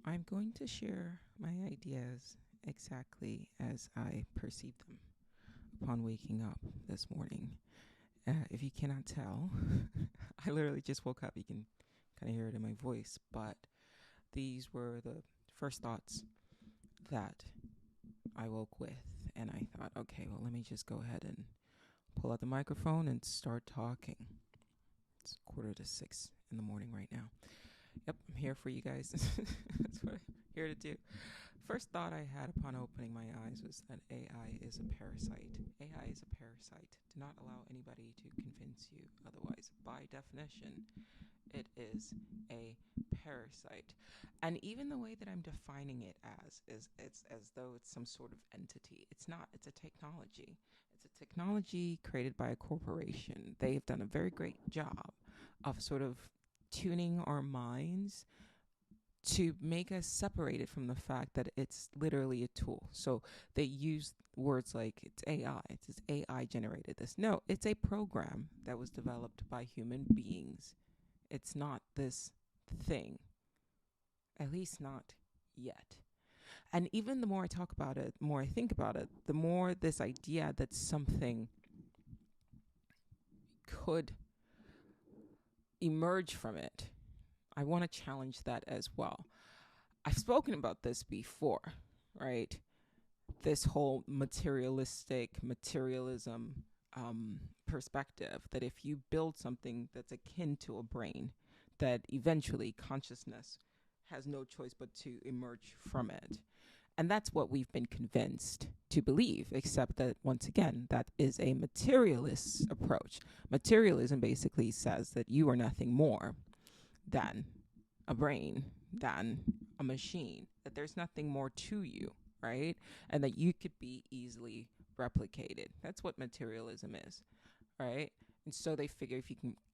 I'm going to share my ideas exactly as I perceive them upon waking up this morning. If you cannot tell, I literally just woke up. You can kind of hear it in my voice, but these were the first thoughts that I woke with. And I thought, okay, well, let me just go ahead and pull out the microphone and start talking. It's 5:45 in the morning right now. Yep, I'm here for you guys. That's what I'm here to do. First thought I had upon opening my eyes was that AI is a parasite. AI is a parasite. Do not allow anybody to convince you otherwise. By definition, it is a parasite. And even the way that I'm defining it as is it's as though it's some sort of entity. It's not. It's a technology. It's a technology created by a corporation. They've done a very great job of sort of tuning our minds to make us separated from the fact that it's literally a tool. So they use words like it's AI, it's AI generated this. No, it's a program that was developed by human beings. It's not this thing, at least not yet. And even the more I talk about it, the more I think about it, the more this idea that something could emerge from it, I want to challenge that as well. I've spoken about this before, right? This whole materialism perspective that if you build something that's akin to a brain, that eventually consciousness has no choice but to emerge from it. And that's what we've been convinced to believe, except that, once again, that is a materialist approach. Materialism basically says that you are nothing more than a brain, than a machine, that there's nothing more to you, right? And that you could be easily replicated. That's what materialism is, right? And so they figure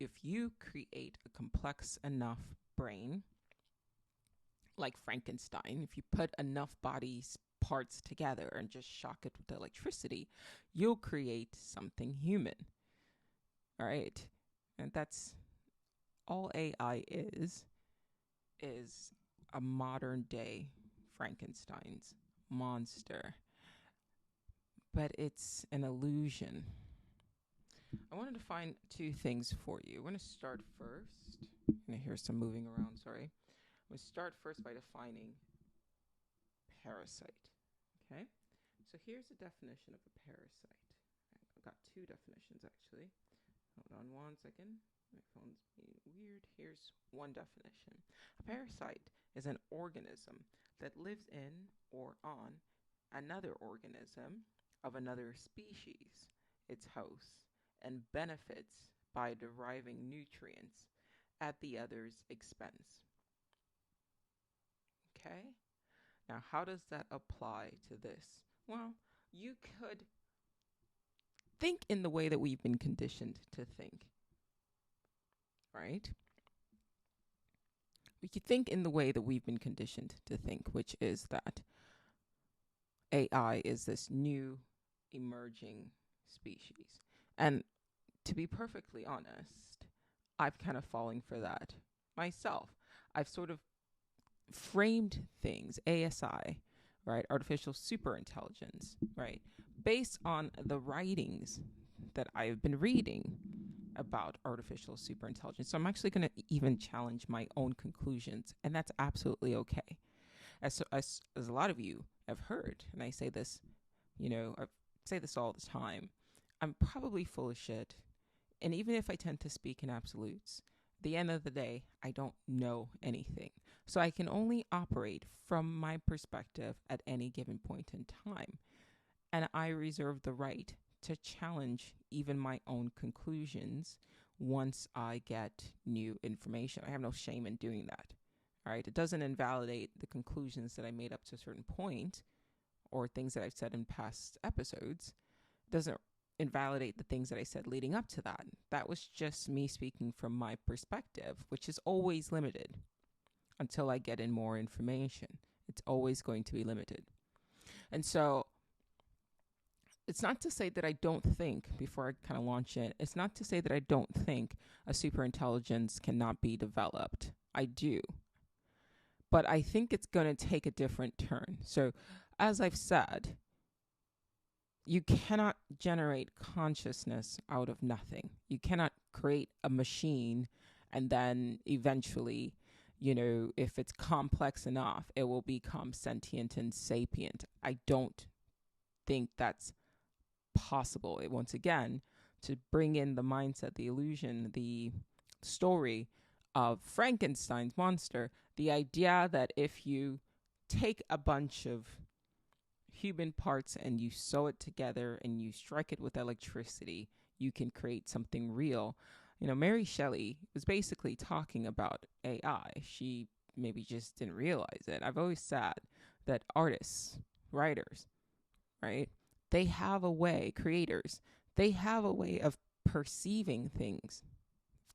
if you create a complex enough brain, like Frankenstein, if you put enough body parts together and just shock it with electricity, you'll create something human, right? And that's all AI is a modern day Frankenstein's monster. But it's an illusion. I wanted to find two things for you. We're going to start first. I'm going to hear some moving around, sorry. I'm going to start first by defining parasite. Okay? So here's a definition of a parasite. I've got two definitions actually. Hold on one second. My phone's being weird. Here's one definition. A parasite is an organism that lives in or on another organism of another species, its host, and benefits by deriving nutrients at the other's expense. Okay? Now, how does that apply to this? Well, you could think in the way that we've been conditioned to think, right? We could think in the way that we've been conditioned to think, which is that AI is this new emerging species. And to be perfectly honest, I've kind of fallen for that myself. I've sort of framed things, ASI, right, artificial superintelligence, right, based on the writings that I've been reading about artificial superintelligence. So I'm actually going to even challenge my own conclusions, and that's absolutely okay. As a lot of you have heard, and I say this, I say this all the time, I'm probably full of shit. And even if I tend to speak in absolutes, at the end of the day, I don't know anything. So I can only operate from my perspective at any given point in time. And I reserve the right to challenge even my own conclusions once I get new information. I have no shame in doing that. All right. It doesn't invalidate the conclusions that I made up to a certain point or things that I've said in past episodes. It doesn't invalidate the things that I said leading up to that. That was just me speaking from my perspective, which is always limited until I get in more information. It's always going to be limited. And so it's not to say that I don't think, before I kind of launch it, it's not to say that I don't think a superintelligence cannot be developed. I do. but I think it's going to take a different turn. So, as I've said, you cannot generate consciousness out of nothing. You cannot create a machine and then eventually, if it's complex enough, it will become sentient and sapient. I don't think that's possible. Once again, to bring in the mindset, the illusion, the story of Frankenstein's monster, the idea that if you take a bunch of human parts and you sew it together and you strike it with electricity, you can create something real. Mary Shelley was basically talking about AI. She maybe just didn't realize it. I've always said that artists, writers, right? They have a way, creators, they have a way of perceiving things,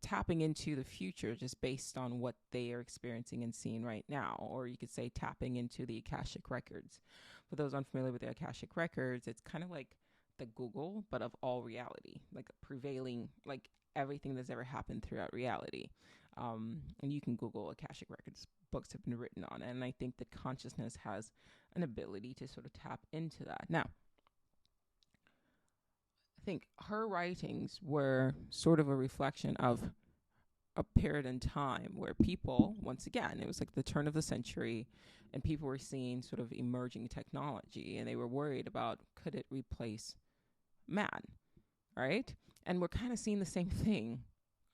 tapping into the future just based on what they are experiencing and seeing right now. Or you could say tapping into the Akashic records. For those unfamiliar with the Akashic records, it's kind of like the Google, but of all reality, like a prevailing, like everything that's ever happened throughout reality. And you can Google Akashic records. Books have been written on it. And I think that consciousness has an ability to sort of tap into that. Now, I think her writings were sort of a reflection of a period in time where people, once again, it was like the turn of the century, and people were seeing sort of emerging technology, and they were worried about, could it replace man, right? And we're kind of seeing the same thing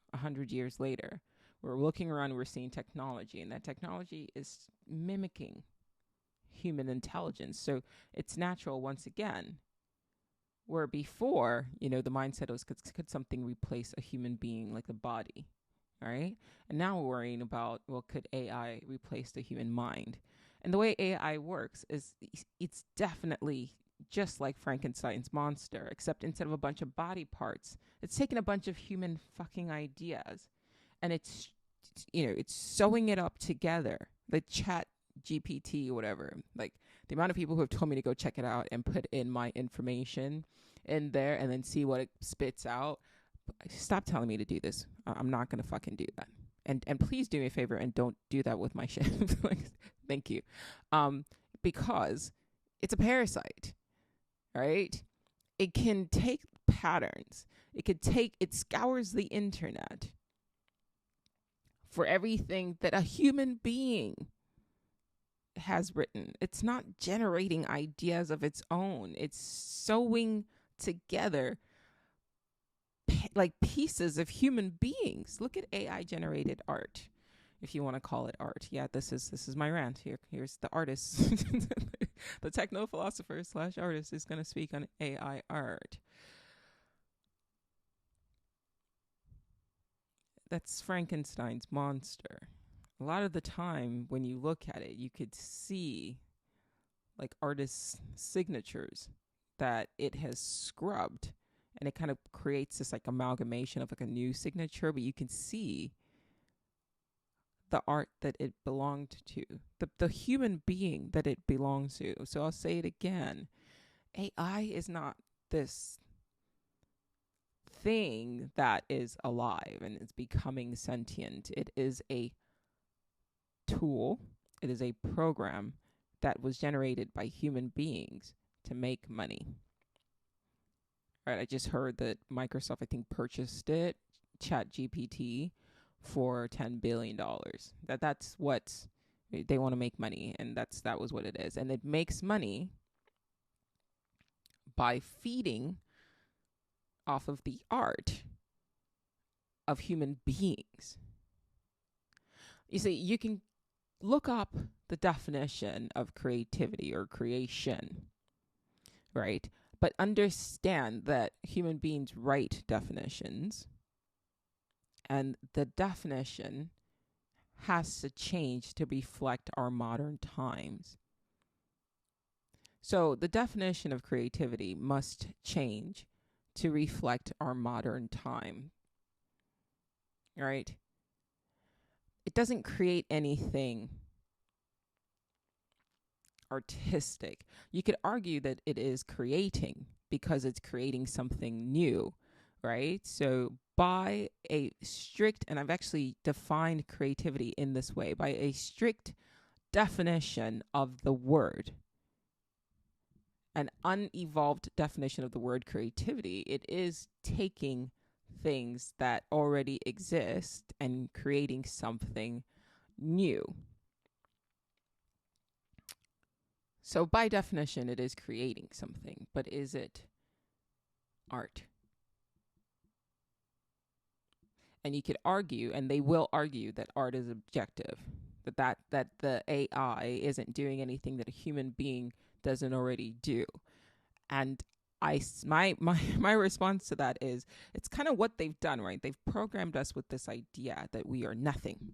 100 years later. We're looking around, we're seeing technology, and that technology is mimicking human intelligence. So it's natural, once again, where before, the mindset was, could something replace a human being, like the body, right? And now we're worrying about, well, could AI replace the human mind? And the way AI works is it's definitely just like Frankenstein's monster, except instead of a bunch of body parts, it's taking a bunch of human fucking ideas and it's sewing it up together. The chat GPT or whatever, like the amount of people who have told me to go check it out and put in my information in there and then see what it spits out. Stop telling me to do this. I'm not going to fucking do that. And please do me a favor and don't do that with my shit. Like, thank you. Because it's a parasite, right? It can take patterns. It scours the internet for everything that a human being has written. It's not generating ideas of its own. It's sewing together like pieces of human beings. Look at AI generated art, if you want to call it art. Yeah, this is my rant. Here's the artist. The techno philosopher / artist is going to speak on AI art. That's Frankenstein's monster. A lot of the time when you look at it, you could see like artists' signatures that it has scrubbed, and it kind of creates this like amalgamation of like a new signature, but you can see the art that it belonged to, the human being that it belongs to. So I'll say it again. AI is not this thing that is alive and is becoming sentient. It is a tool. It is a program that was generated by human beings to make money. Right, I just heard that Microsoft, I think, purchased it, ChatGPT, for $10 billion. That's what they want to make money, and that was what it is. And it makes money by feeding off of the art of human beings. You see, you can look up the definition of creativity or creation, right? But understand that human beings write definitions, and the definition has to change to reflect our modern times. So the definition of creativity must change to reflect our modern time, right? It doesn't create anything artistic. You could argue that it is creating because it's creating something new, right? So by a strict, and I've actually defined creativity in this way, by a strict definition of the word, an unevolved definition of the word creativity, it is taking things that already exist and creating something new. So by definition, it is creating something, but is it art? And you could argue, and they will argue, that art is objective, that the AI isn't doing anything that a human being doesn't already do. And my response to that is, it's kind of what they've done, right? They've programmed us with this idea that we are nothing.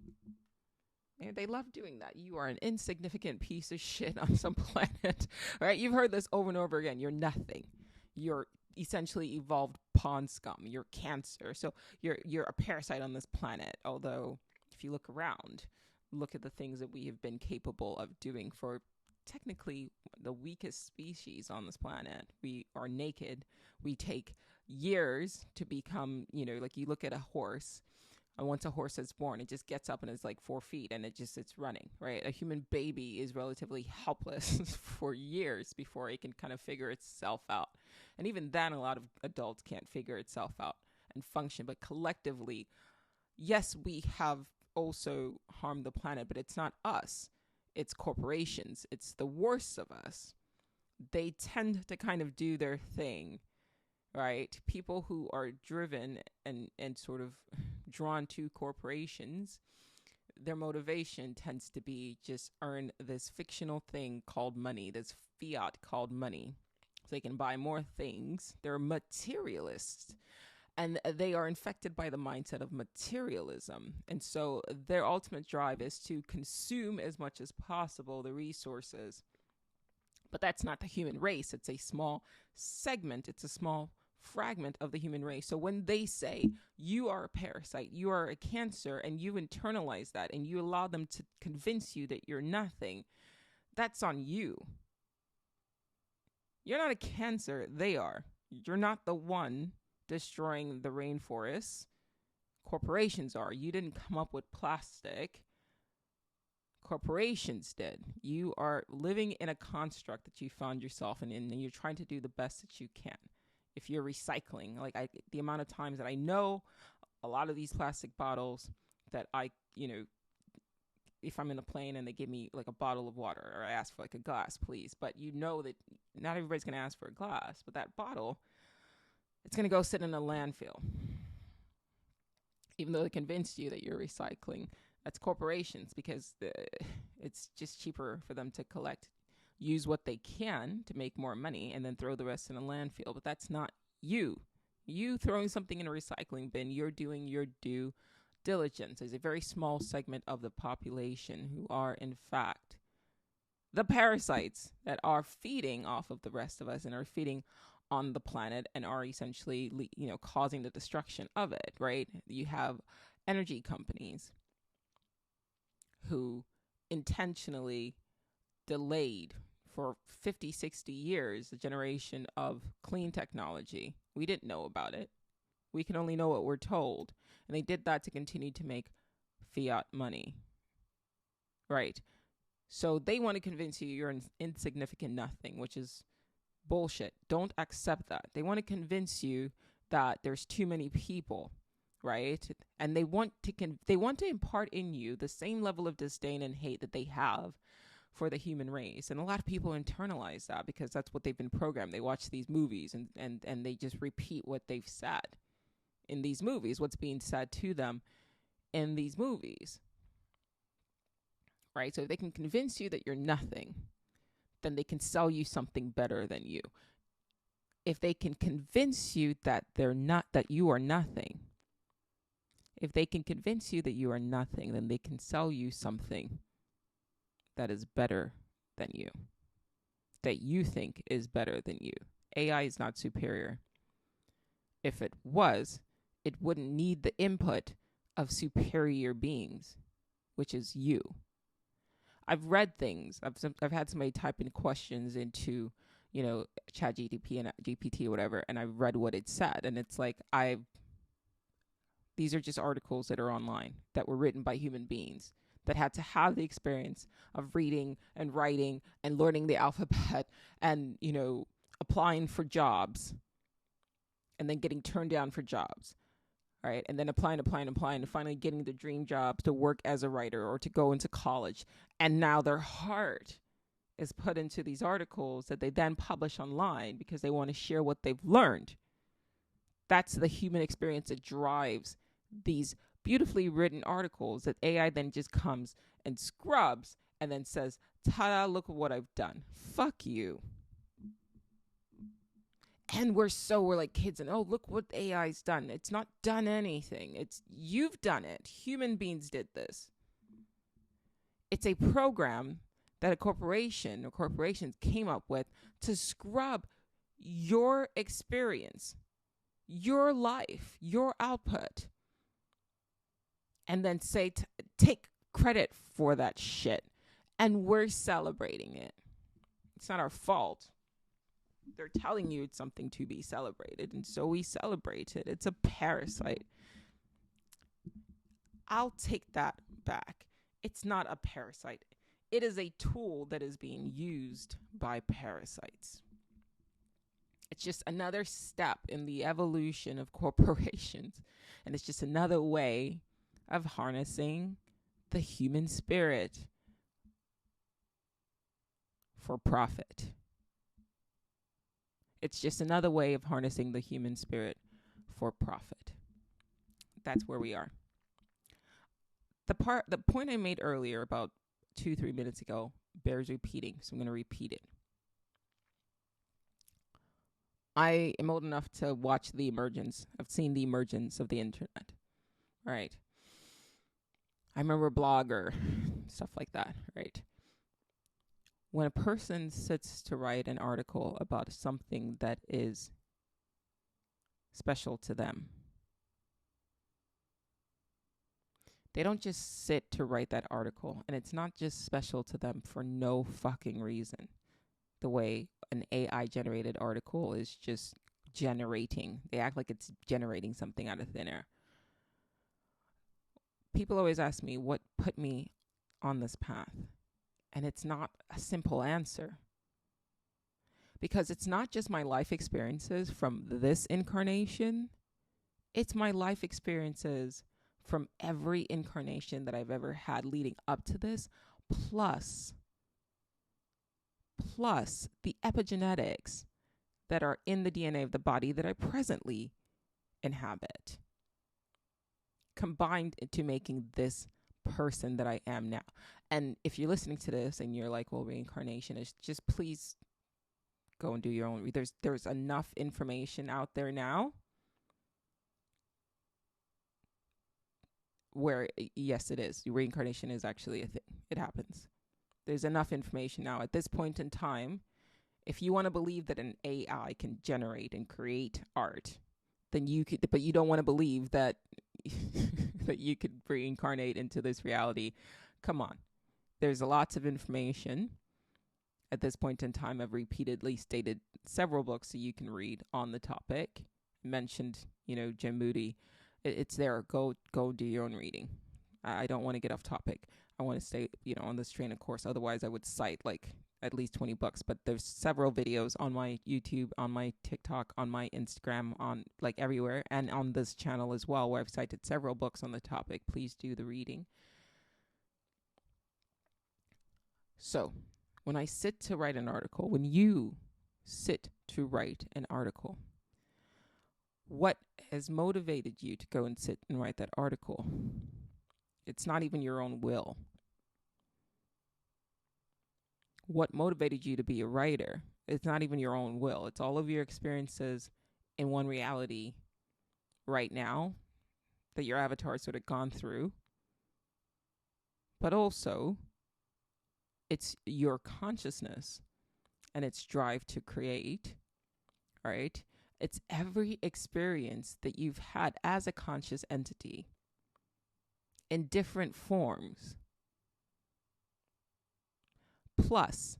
And they love doing that. You are an insignificant piece of shit on some planet, right? You've heard this over and over again. You're nothing. You're essentially evolved pond scum. You're cancer. So you're a parasite on this planet. Although, if you look around, look at the things that we have been capable of doing for technically the weakest species on this planet. We are naked. We take years to become, like you look at a horse. And once a horse is born, it just gets up and it's like 4 feet and it's running, right? A human baby is relatively helpless for years before it can kind of figure itself out. And even then, a lot of adults can't figure itself out and function. But collectively, yes, we have also harmed the planet, but it's not us. It's corporations. It's the worst of us. They tend to kind of do their thing, right? People who are driven and sort of drawn to corporations, their motivation tends to be just earn this fictional thing called money, this fiat called money, so they can buy more things. They're materialists, and they are infected by the mindset of materialism. And so their ultimate drive is to consume as much as possible the resources. But that's not the human race. It's a small segment. It's a small fragment of the human race. So when they say you are a parasite, you are a cancer, and you internalize that and you allow them to convince you that you're nothing, that's on you. You're not a cancer, they are. You're not the one destroying the rainforests. Corporations are. You didn't come up with plastic. Corporations did. You are living in a construct that you found yourself in, and you're trying to do the best that you can. If you're recycling, the amount of times that I know a lot of these plastic bottles that I, if I'm in a plane and they give me like a bottle of water, or I ask for like a glass, please. But you know that not everybody's going to ask for a glass, but that bottle, it's going to go sit in a landfill. Even though they convinced you that you're recycling, that's corporations, because it's just cheaper for them to use what they can to make more money, and then throw the rest in a landfill. But that's not you. You throwing something in a recycling bin, you're doing your due diligence. There's a very small segment of the population who are, in fact, the parasites that are feeding off of the rest of us and are feeding on the planet and are essentially, causing the destruction of it, right? You have energy companies who intentionally delayed for 50, 60 years the generation of clean technology. We didn't know about it. We can only know what we're told. And they did that to continue to make fiat money. Right. So they want to convince you you're an insignificant nothing, which is bullshit. Don't accept that. They want to convince you that there's too many people, right? And they want to impart in you the same level of disdain and hate that they have for the human race. And a lot of people internalize that because that's what they've been programmed. They watch these movies and they just repeat what they've said in these movies, what's being said to them in these movies. Right? So if they can convince you that you're nothing, then they can sell you something better than you. If they can convince you that you are nothing, if they can convince you that you are nothing, then they can sell you something that is better than you, that you think is better than you. AI is not superior. If it was, it wouldn't need the input of superior beings, which is you. I've read things. I've had somebody type in questions into, ChatGPT and GPT or whatever, and I've read what it said, and it's like these are just articles that are online that were written by human beings that had to have the experience of reading and writing and learning the alphabet and, applying for jobs and then getting turned down for jobs, right? And then applying, and finally getting the dream job to work as a writer or to go into college. And now their heart is put into these articles that they then publish online because they want to share what they've learned. That's the human experience that drives these beautifully written articles that AI then just comes and scrubs and then says, ta-da, look at what I've done. Fuck you. And we're like kids and, oh, look what AI's done. It's not done anything. You've done it. Human beings did this. It's a program that a corporation or corporations came up with to scrub your experience, your life, your output, and then say, take credit for that shit. And we're celebrating it. It's not our fault. They're telling you it's something to be celebrated, and so we celebrate it. It's a parasite. I'll take that back. It's not a parasite. It is a tool that is being used by parasites. It's just another step in the evolution of corporations, and it's just another way of harnessing the human spirit for profit. It's just another way of harnessing the human spirit for profit. That's where we are. The point I made earlier about 2-3 minutes ago bears repeating, so I'm going to repeat it. I am old enough to watch the emergence. I've seen the emergence of the internet, right? I remember Blogger, stuff like that, right? When a person sits to write an article about something that is special to them, they don't just sit to write that article, and it's not just special to them for no fucking reason. The way an AI-generated article is just generating. They act like it's generating something out of thin air. People always ask me what put me on this path. And it's not a simple answer. Because it's not just my life experiences from this incarnation. It's my life experiences from every incarnation that I've ever had leading up to this, plus the epigenetics that are in the DNA of the body that I presently inhabit, combined into making this person that I am now. And if you're listening to this and you're like, well, reincarnation is just, please go and do your own. There's enough information out there now where, yes, it is. Reincarnation is actually a thing. It happens. There's enough information now at this point in time. If you want to believe that an AI can generate and create art, then you could, but you don't want to believe that that you could reincarnate into this reality. Come on. There's lots of information at this point in time. I've repeatedly stated several books that you can read on the topic. Mentioned, Jim Moody. It's there. Go do your own reading. I don't want to get off topic. I want to stay, on this train of course. Otherwise, I would cite like at least 20 books. But there's several videos on my YouTube, on my TikTok, on my Instagram, on like everywhere, and on this channel as well, where I've cited several books on the topic. Please do the reading. So, when I sit to write an article, when you sit to write an article, what has motivated you to go and sit and write that article? It's not even your own will. What motivated you to be a writer? It's not even your own will. It's all of your experiences in one reality right now that your avatar sort of gone through. But also, it's your consciousness and its drive to create, right? It's every experience that you've had as a conscious entity in different forms. Plus,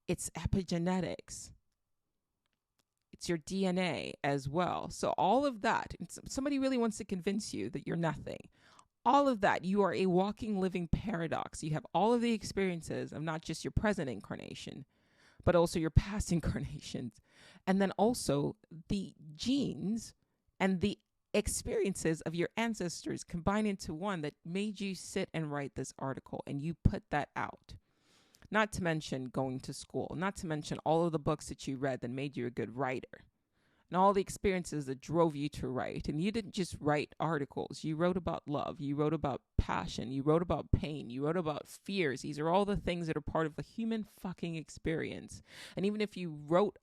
it's epigenetics. It's your DNA as well. So all of that, somebody really wants to convince you that you're nothing. all of that. You are a walking, living paradox. You have all of the experiences of not just your present incarnation, but also your past incarnations. And then also the genes and the experiences of your ancestors combined into one that made you sit and write this article, and you put that out. Not to mention going to school, not to mention all of the books that you read that made you a good writer, and all the experiences that drove you to write. And you didn't just write articles. You wrote about love. You wrote about passion. You wrote about pain. You wrote about fears. These are all the things that are part of the human fucking experience. And even if you wrote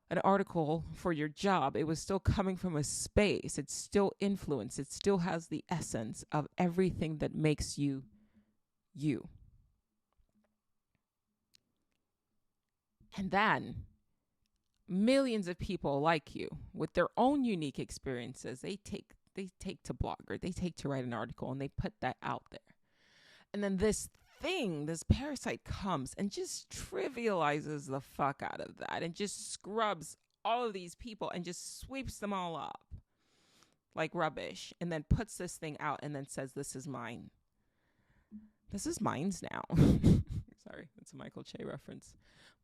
an article for your job, it was still coming from a space. It's still influence. It still has the essence of everything that makes you you. And then millions of people like you with their own unique experiences, they take to blog, or they take to write an article, and they put that out there. And then this parasite comes and just trivializes the fuck out of that, and just scrubs all of these people and just sweeps them all up like rubbish, and then puts this thing out and then says, this is mine. This is mine's now. Sorry, that's a Michael Che reference.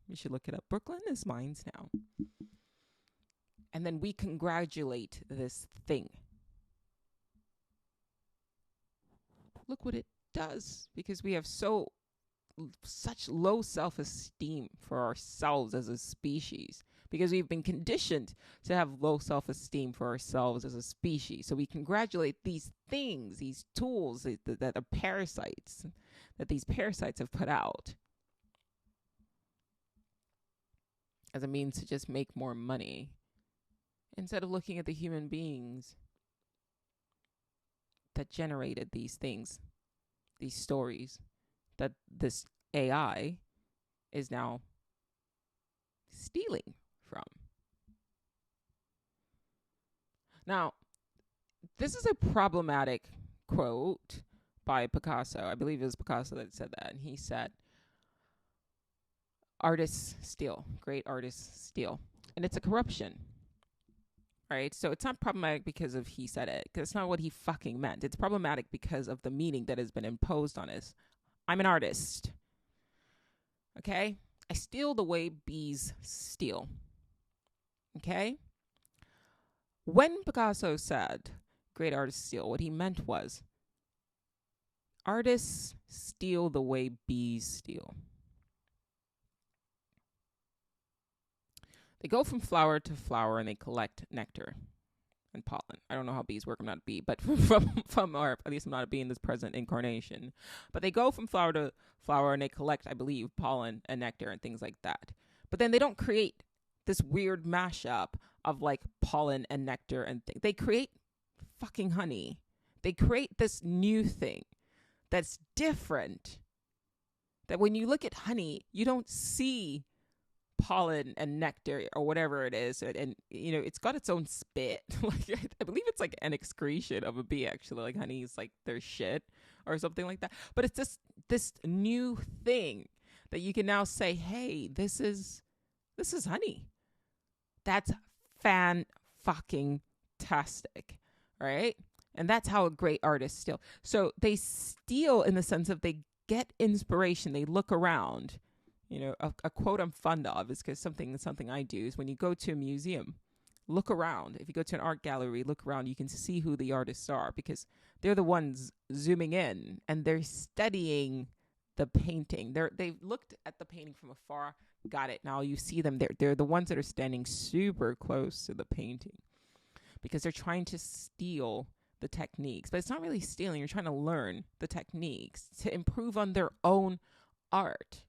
You should look it up. Brooklyn is mine's now. And then we congratulate this thing. Look what it does, because we have such low self-esteem for ourselves as a species, because we've been conditioned to have low self-esteem for ourselves as a species. So we congratulate these things, these tools that are parasites, that these parasites have put out as a means to just make more money, instead of looking at the human beings that generated these things, these stories that this AI is now stealing from. Now, this is a problematic quote by Picasso. I believe it was Picasso that said that. And he said, artists steal, great artists steal. And it's a corruption. Right? So it's not problematic because of he said it, because it's not what he fucking meant. It's problematic because of the meaning that has been imposed on us. I'm an artist. Okay? I steal the way bees steal. Okay? When Picasso said great artists steal, what he meant was artists steal the way bees steal. They go from flower to flower and they collect nectar and pollen. I don't know how bees work. I'm not a bee, but or at least I'm not a bee in this present incarnation. But they go from flower to flower and they collect, I believe, pollen and nectar and things like that. But then they don't create this weird mashup of like pollen and nectar and things. They create fucking honey. They create this new thing that's different. That when you look at honey, you don't see pollen and nectar or whatever it is, and you know, it's got its own spit. Like, I believe it's like an excretion of a bee, actually. Like honey is like their shit or something like that. But it's this new thing that you can now say, hey, this is honey. That's fucking tastic, right? And that's how a great artist steal. So they steal in the sense of they get inspiration. They look around. You know, a quote I'm fond of is because something I do is when you go to a museum, look around. If you go to an art gallery, look around. You can see who the artists are, because they're the ones zooming in and they're studying the painting. They've looked at the painting from afar. Got it. Now you see them. They're the ones that are standing super close to the painting, because they're trying to steal the techniques. But it's not really stealing. You're trying to learn the techniques to improve on their own art.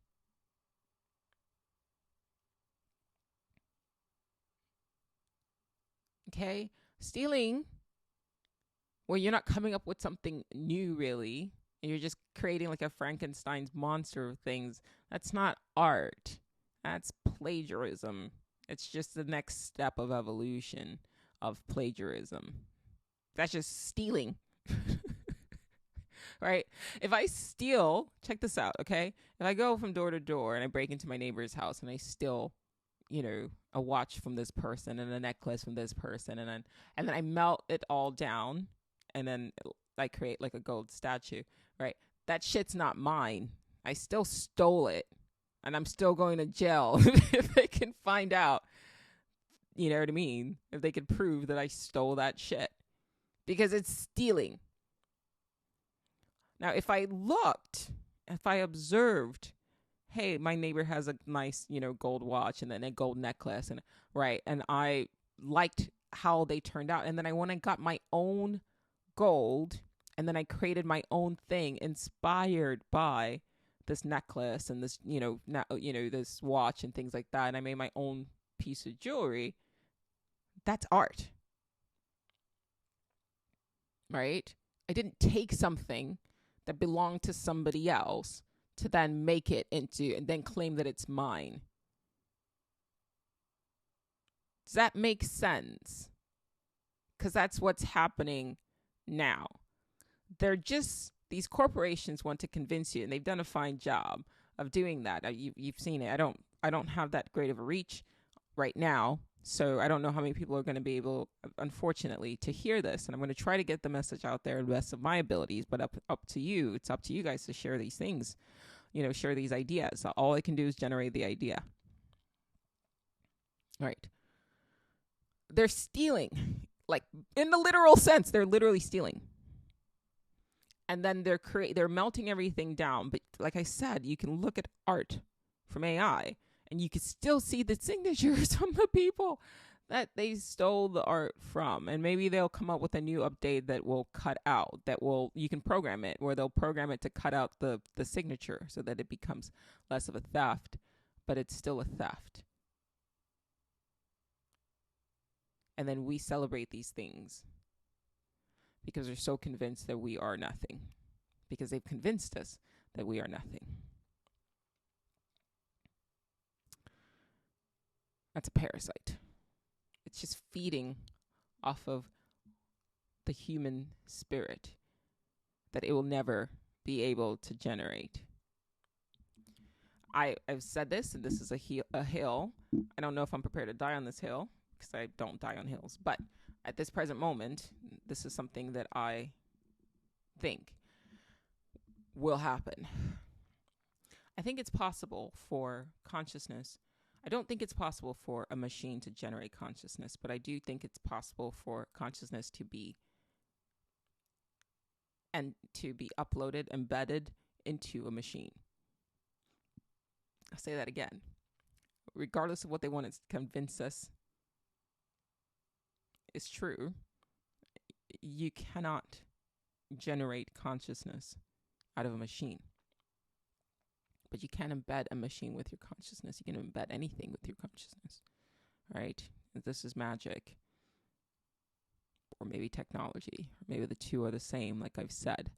Okay, stealing, where you're not coming up with something new, really, and you're just creating like a Frankenstein's monster of things. That's not art. That's plagiarism. It's just the next step of evolution of plagiarism. That's just stealing. Right? If I steal, check this out, okay? If I go from door to door and I break into my neighbor's house and I steal, you know, a watch from this person and a necklace from this person, and then I melt it all down, and then I create like a gold statue, right? That shit's not mine. I still stole it, and I'm still going to jail if they can find out. You know what I mean? If they could prove that I stole that shit, because it's stealing. Now, if I observed, hey, my neighbor has a nice, gold watch and then a gold necklace, and right, and I liked how they turned out, and then I went and got my own gold, and then I created my own thing inspired by this necklace and this, this watch and things like that, and I made my own piece of jewelry. That's art, right? I didn't take something that belonged to somebody else to then make it into and then claim that it's mine. Does that make sense? Because that's what's happening now. These corporations want to convince you, and they've done a fine job of doing that. You've seen it. I don't have that great of a reach right now, so I don't know how many people are going to be able, unfortunately, to hear this. And I'm going to try to get the message out there to the best of my abilities, but up to you. It's up to you guys to share these things, share these ideas. All I can do is generate the idea. Right. They're stealing, like in the literal sense, they're literally stealing. And then they're melting everything down. But like I said, you can look at art from AI, and you can still see the signatures from the people that they stole the art from. And maybe they'll come up with a new update that will cut out, you can program it, where they'll program it to cut out the signature so that it becomes less of a theft, but it's still a theft. And then we celebrate these things because they're so convinced that we are nothing, because they've convinced us that we are nothing. That's a parasite. It's just feeding off of the human spirit that it will never be able to generate. I've said this, and this is a hill. I don't know if I'm prepared to die on this hill, because I don't die on hills. But at this present moment, this is something that I think will happen. I think it's possible for consciousness. I don't think it's possible for a machine to generate consciousness, but I do think it's possible for consciousness to be uploaded, embedded into a machine. I'll say that again. Regardless of what they want to convince us is true, you cannot generate consciousness out of a machine. But you can embed a machine with your consciousness. You can embed anything with your consciousness, right? This is magic, or maybe technology, or maybe the two are the same, like I've said.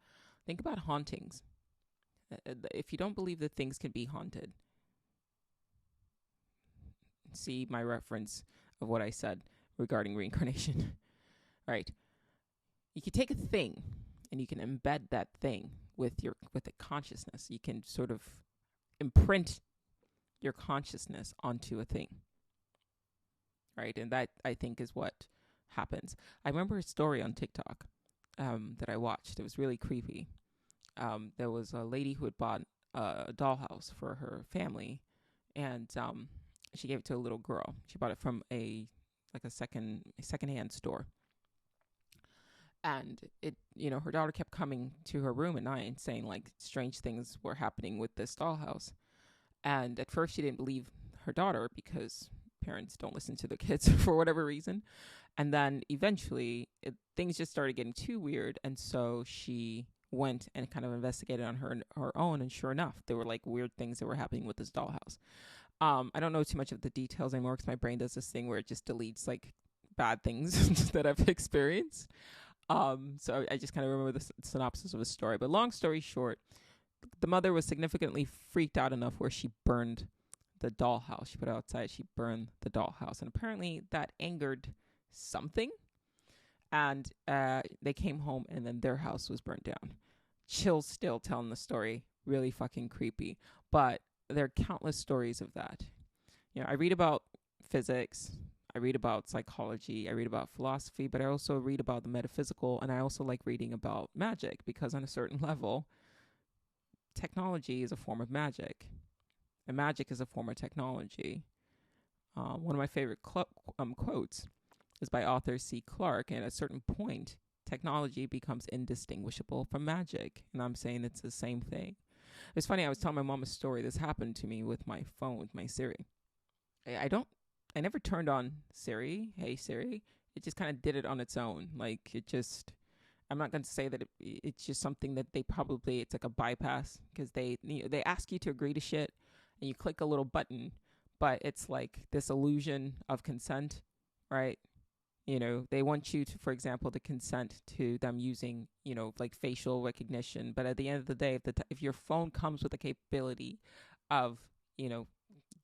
Think about hauntings. If you don't believe that things can be haunted, see my reference of what I said regarding reincarnation, right? You can take a thing and you can embed that thing with a consciousness. You can sort of imprint your consciousness onto a thing, right? And that, I think, is what happens. I remember a story on TikTok that I watched. It was really creepy. There was a lady who had bought a dollhouse for her family, and she gave it to a little girl. She bought it from a secondhand store. And her daughter kept coming to her room at night and saying like strange things were happening with this dollhouse. And at first she didn't believe her daughter because parents don't listen to their kids for whatever reason. And then eventually things just started getting too weird. And so she went and kind of investigated on her own. And sure enough, there were like weird things that were happening with this dollhouse. I don't know too much of the details anymore because my brain does this thing where it just deletes like bad things that I've experienced. So I just kind of remember the synopsis of the story. But long story short, the mother was significantly freaked out enough where she burned the dollhouse. She put it outside. She burned the dollhouse. And apparently that angered something. And they came home and then their house was burned down. Chills still telling the story. Really fucking creepy. But there are countless stories of that. I read about physics. I read about psychology, I read about philosophy, but I also read about the metaphysical, and I also like reading about magic, because on a certain level, technology is a form of magic, and magic is a form of technology. One of my favorite quotes is by author C. Clarke, and at a certain point, technology becomes indistinguishable from magic, and I'm saying it's the same thing. It's funny, I was telling my mom a story. This happened to me with my phone, with my Siri. I never turned on Siri, hey Siri. It just kind of did it on its own. Like, it just, I'm not going to say that it's just something that it's like a bypass, because they ask you to agree to shit, and you click a little button, but it's like this illusion of consent, right? They want you to, for example, to consent to them using, like facial recognition. But at the end of the day, if your phone comes with the capability of,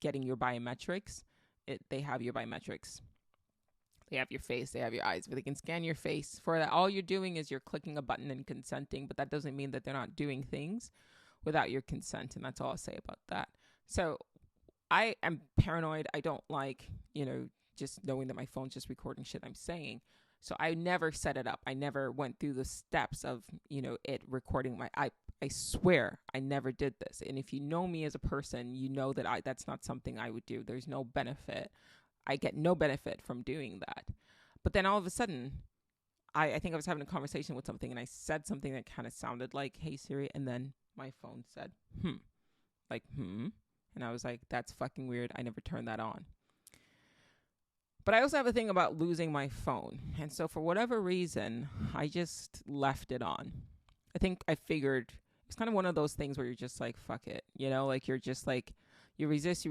getting your biometrics, they have your biometrics. They have your face, they have your eyes, but they can scan your face. For that, all you're doing is you're clicking a button and consenting, but that doesn't mean that they're not doing things without your consent. And that's all I'll say about that. So I am paranoid. I don't like, just knowing that my phone's just recording shit I'm saying. So I never set it up. I never went through the steps of, it recording I swear I never did this. And if you know me as a person, you know that that's not something I would do. There's no benefit. I get no benefit from doing that. But then all of a sudden, I think I was having a conversation with something, and I said something that kind of sounded like, hey Siri, and then my phone said, and I was like, that's fucking weird. I never turned that on. But I also have a thing about losing my phone. And so for whatever reason, I just left it on. I think I figured it's kind of one of those things where you're just like, fuck it. Like you're just like, you resist.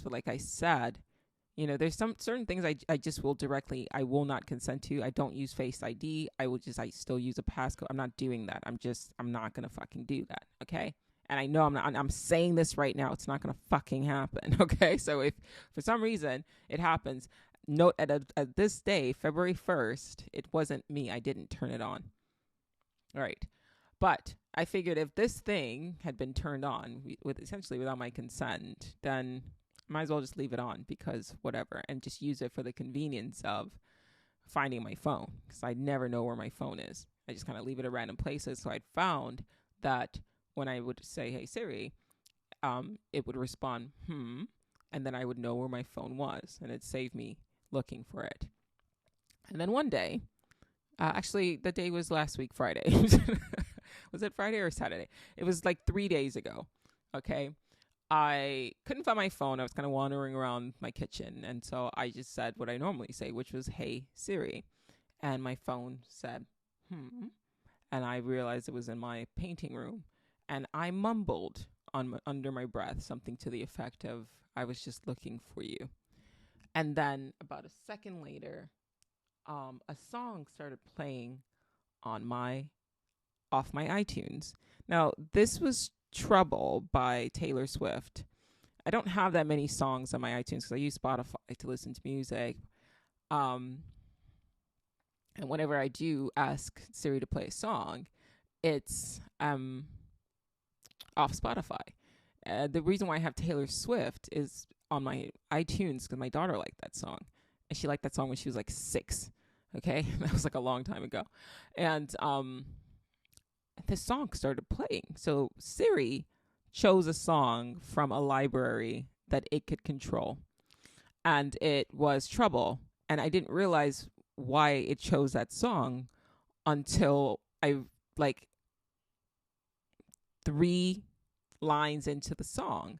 But like I said, there's some certain things I just I will not consent to. I don't use Face ID. I still use a passcode. I'm not doing that. I'm not going to fucking do that. Okay. And I know I'm saying this right now. It's not going to fucking happen. Okay. So if for some reason it happens, note at this day, February 1st, it wasn't me. I didn't turn it on. All right. But I figured if this thing had been turned on essentially without my consent, then I might as well just leave it on, because whatever, and just use it for the convenience of finding my phone, because I never know where my phone is. I just kind of leave it at random places. So I'd found that when I would say, hey Siri, it would respond, and then I would know where my phone was, and it saved me looking for it. And then one day, actually the day was last week, Friday. Was it Friday or Saturday? It was like 3 days ago. Okay. I couldn't find my phone. I was kind of wandering around my kitchen. And so I just said what I normally say, which was, hey, Siri. And my phone said, And I realized it was in my painting room. And I mumbled under my breath something to the effect of, I was just looking for you. And then about a second later, a song started playing off my iTunes. Now, this was Trouble by Taylor Swift. I don't have that many songs on my iTunes because I use Spotify to listen to music. And whenever I do ask Siri to play a song, it's off Spotify. The reason why I have Taylor Swift is on my iTunes because my daughter liked that song. And she liked that song when she was like 6. Okay? That was like a long time ago. And this song started playing. So Siri chose a song from a library that it could control. And it was Trouble. And I didn't realize why it chose that song until I, like, 3 lines into the song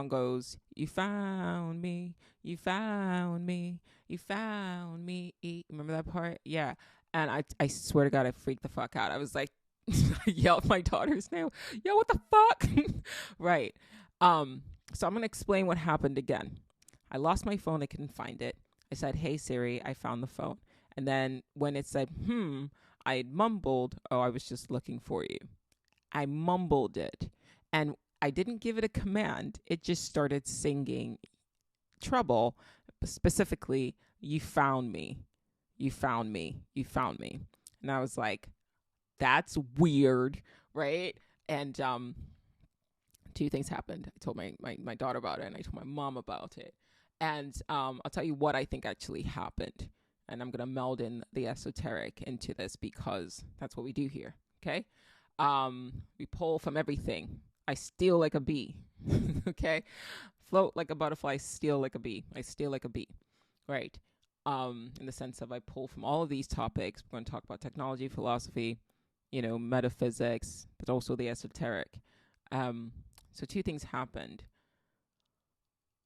goes, you found me, you found me, you found me. Remember that part? Yeah. And I swear to God, I freaked the fuck out. I was like, I yelled my daughter's name. Yo, what the fuck? Right. So I'm going to explain what happened again. I lost my phone. I couldn't find it. I said, hey, Siri, I found the phone. And then when it said, I had mumbled, oh, I was just looking for you. I mumbled it. And I didn't give it a command. It just started singing Trouble, specifically, you found me. You found me. You found me. And I was like, that's weird, right? And 2 things happened. I told my daughter about it, and I told my mom about it. And I'll tell you what I think actually happened. And I'm going to meld in the esoteric into this because that's what we do here. Okay. We pull from everything. I steal like a bee. Okay. Float like a butterfly, steal like a bee. I steal like a bee. Right. In the sense of I pull from all of these topics. We're going to talk about technology, philosophy, metaphysics, but also the esoteric. So two things happened.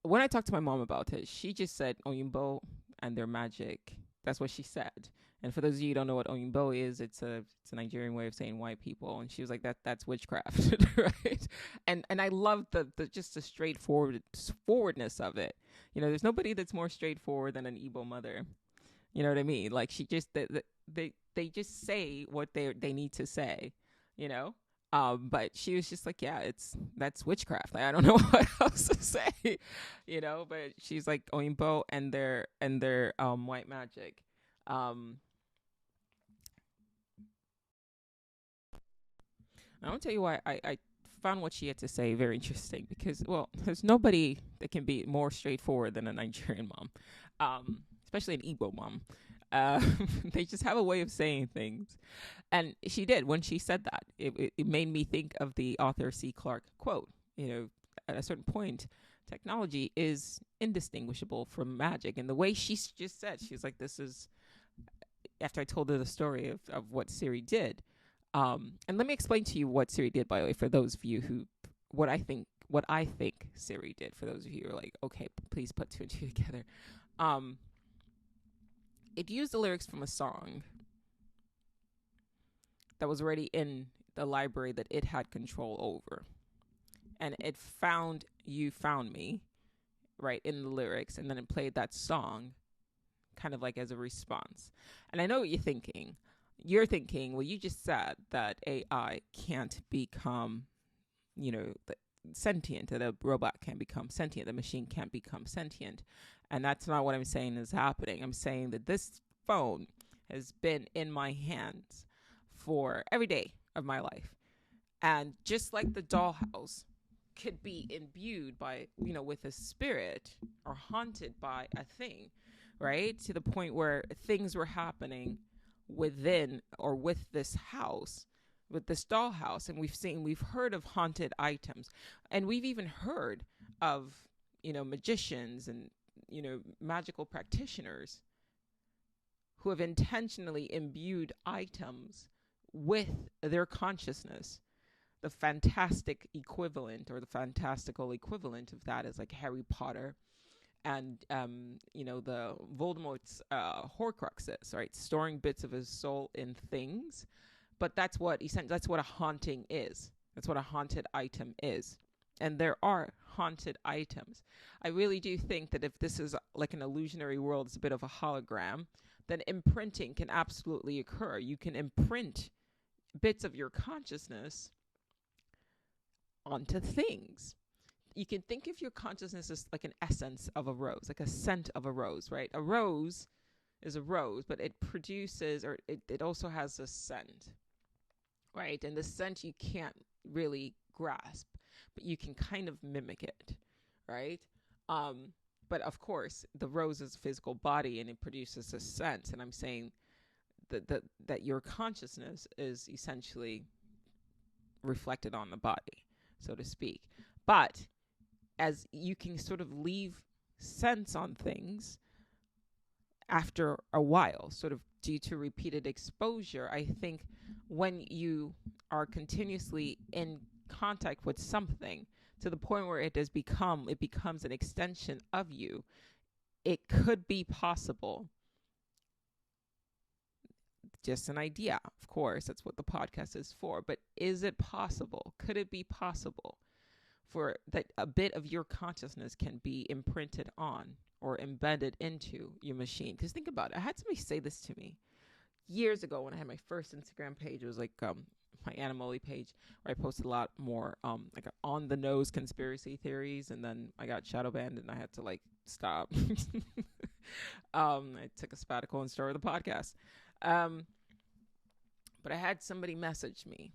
When I talked to my mom about it, she just said Oyinbo and their magic. That's what she said. And for those of you who don't know what Oyinbo is, it's a Nigerian way of saying white people. And she was like, that's witchcraft, right? And I love the just the straightforwardness of it. There's nobody that's more straightforward than an Igbo mother. You know what I mean? Like she just they just say what they need to say, But she was just like, yeah, that's witchcraft. Like, I don't know what else to say, But she's like Oyinbo and their white magic. I want to tell you why I found what she had to say very interesting because, well, there's nobody that can be more straightforward than a Nigerian mom, especially an Igbo mom. They just have a way of saying things. And she did when she said that. It made me think of the author C. Clarke quote. At a certain point, technology is indistinguishable from magic. And the way she just said, she's like, this is, after I told her the story of what Siri did. And let me explain to you what Siri did, by the way, for those of you who, what I think Siri did, for those of you who are like, okay, please put two and two together. It used the lyrics from a song that was already in the library that it had control over. And it found You Found Me, right, in the lyrics, and then it played that song kind of like as a response. And I know what you're thinking. You're thinking, well, you just said that AI can't become, sentient, that a robot can't become sentient, the machine can't become sentient. And that's not what I'm saying is happening. I'm saying that this phone has been in my hands for every day of my life. And just like the dollhouse could be imbued by, with a spirit or haunted by a thing, right? To the point where things were happening within or with this house, with this dollhouse. And we've heard of haunted items. And we've even heard of, magicians and, magical practitioners who have intentionally imbued items with their consciousness. The fantastic equivalent or the fantastical equivalent of that is like Harry Potter and, the Voldemort's Horcruxes, right? Storing bits of his soul in things. But that's what a haunting is. That's what a haunted item is. And there are haunted items. I really do think that if this is like an illusionary world, it's a bit of a hologram, then imprinting can absolutely occur. You can imprint bits of your consciousness onto things. You can think of your consciousness as like an essence of a rose, like a scent of a rose, right? A rose is a rose, but it produces, or it also has a scent, right? And the scent you can't really grasp, but you can kind of mimic it, right? But of course, the rose is a physical body and it produces a scent. And I'm saying that your consciousness is essentially reflected on the body, so to speak. But as you can sort of leave scents on things after a while, sort of due to repeated exposure, I think when you are continuously in contact with something to the point where it becomes an extension of you, it could be possible. Just an idea, of course, that's what the podcast is for. But is it possible? Could it be possible for that a bit of your consciousness can be imprinted on or embedded into your machine? Because think about it. I had somebody say this to me years ago when I had my first Instagram page. It was like my Animali page where I posted a lot more like on the nose conspiracy theories, and then I got shadow banned and I had to like stop. I took a sabbatical and started the podcast. But I had somebody message me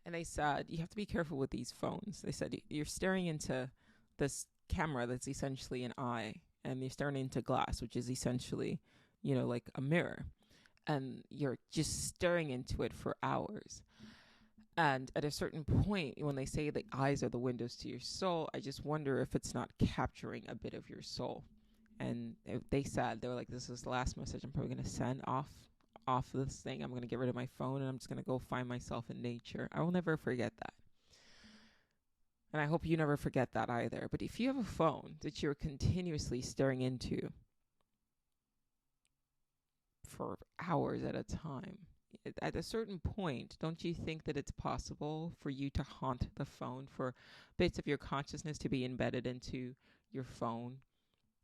and they said, you have to be careful with these phones. They said, you're staring into this camera that's essentially an eye, and you're staring into glass, which is essentially, like a mirror, and you're just staring into it for hours. And at a certain point, when they say the eyes are the windows to your soul, I just wonder if it's not capturing a bit of your soul. And they said, they were like, this is the last message I'm probably going to send off this thing. I'm going to get rid of my phone, and I'm just going to go find myself in nature. I will never forget that. And I hope you never forget that either. But if you have a phone that you're continuously staring into for hours at a time, at a certain point, don't you think that it's possible for you to haunt the phone, for bits of your consciousness to be embedded into your phone,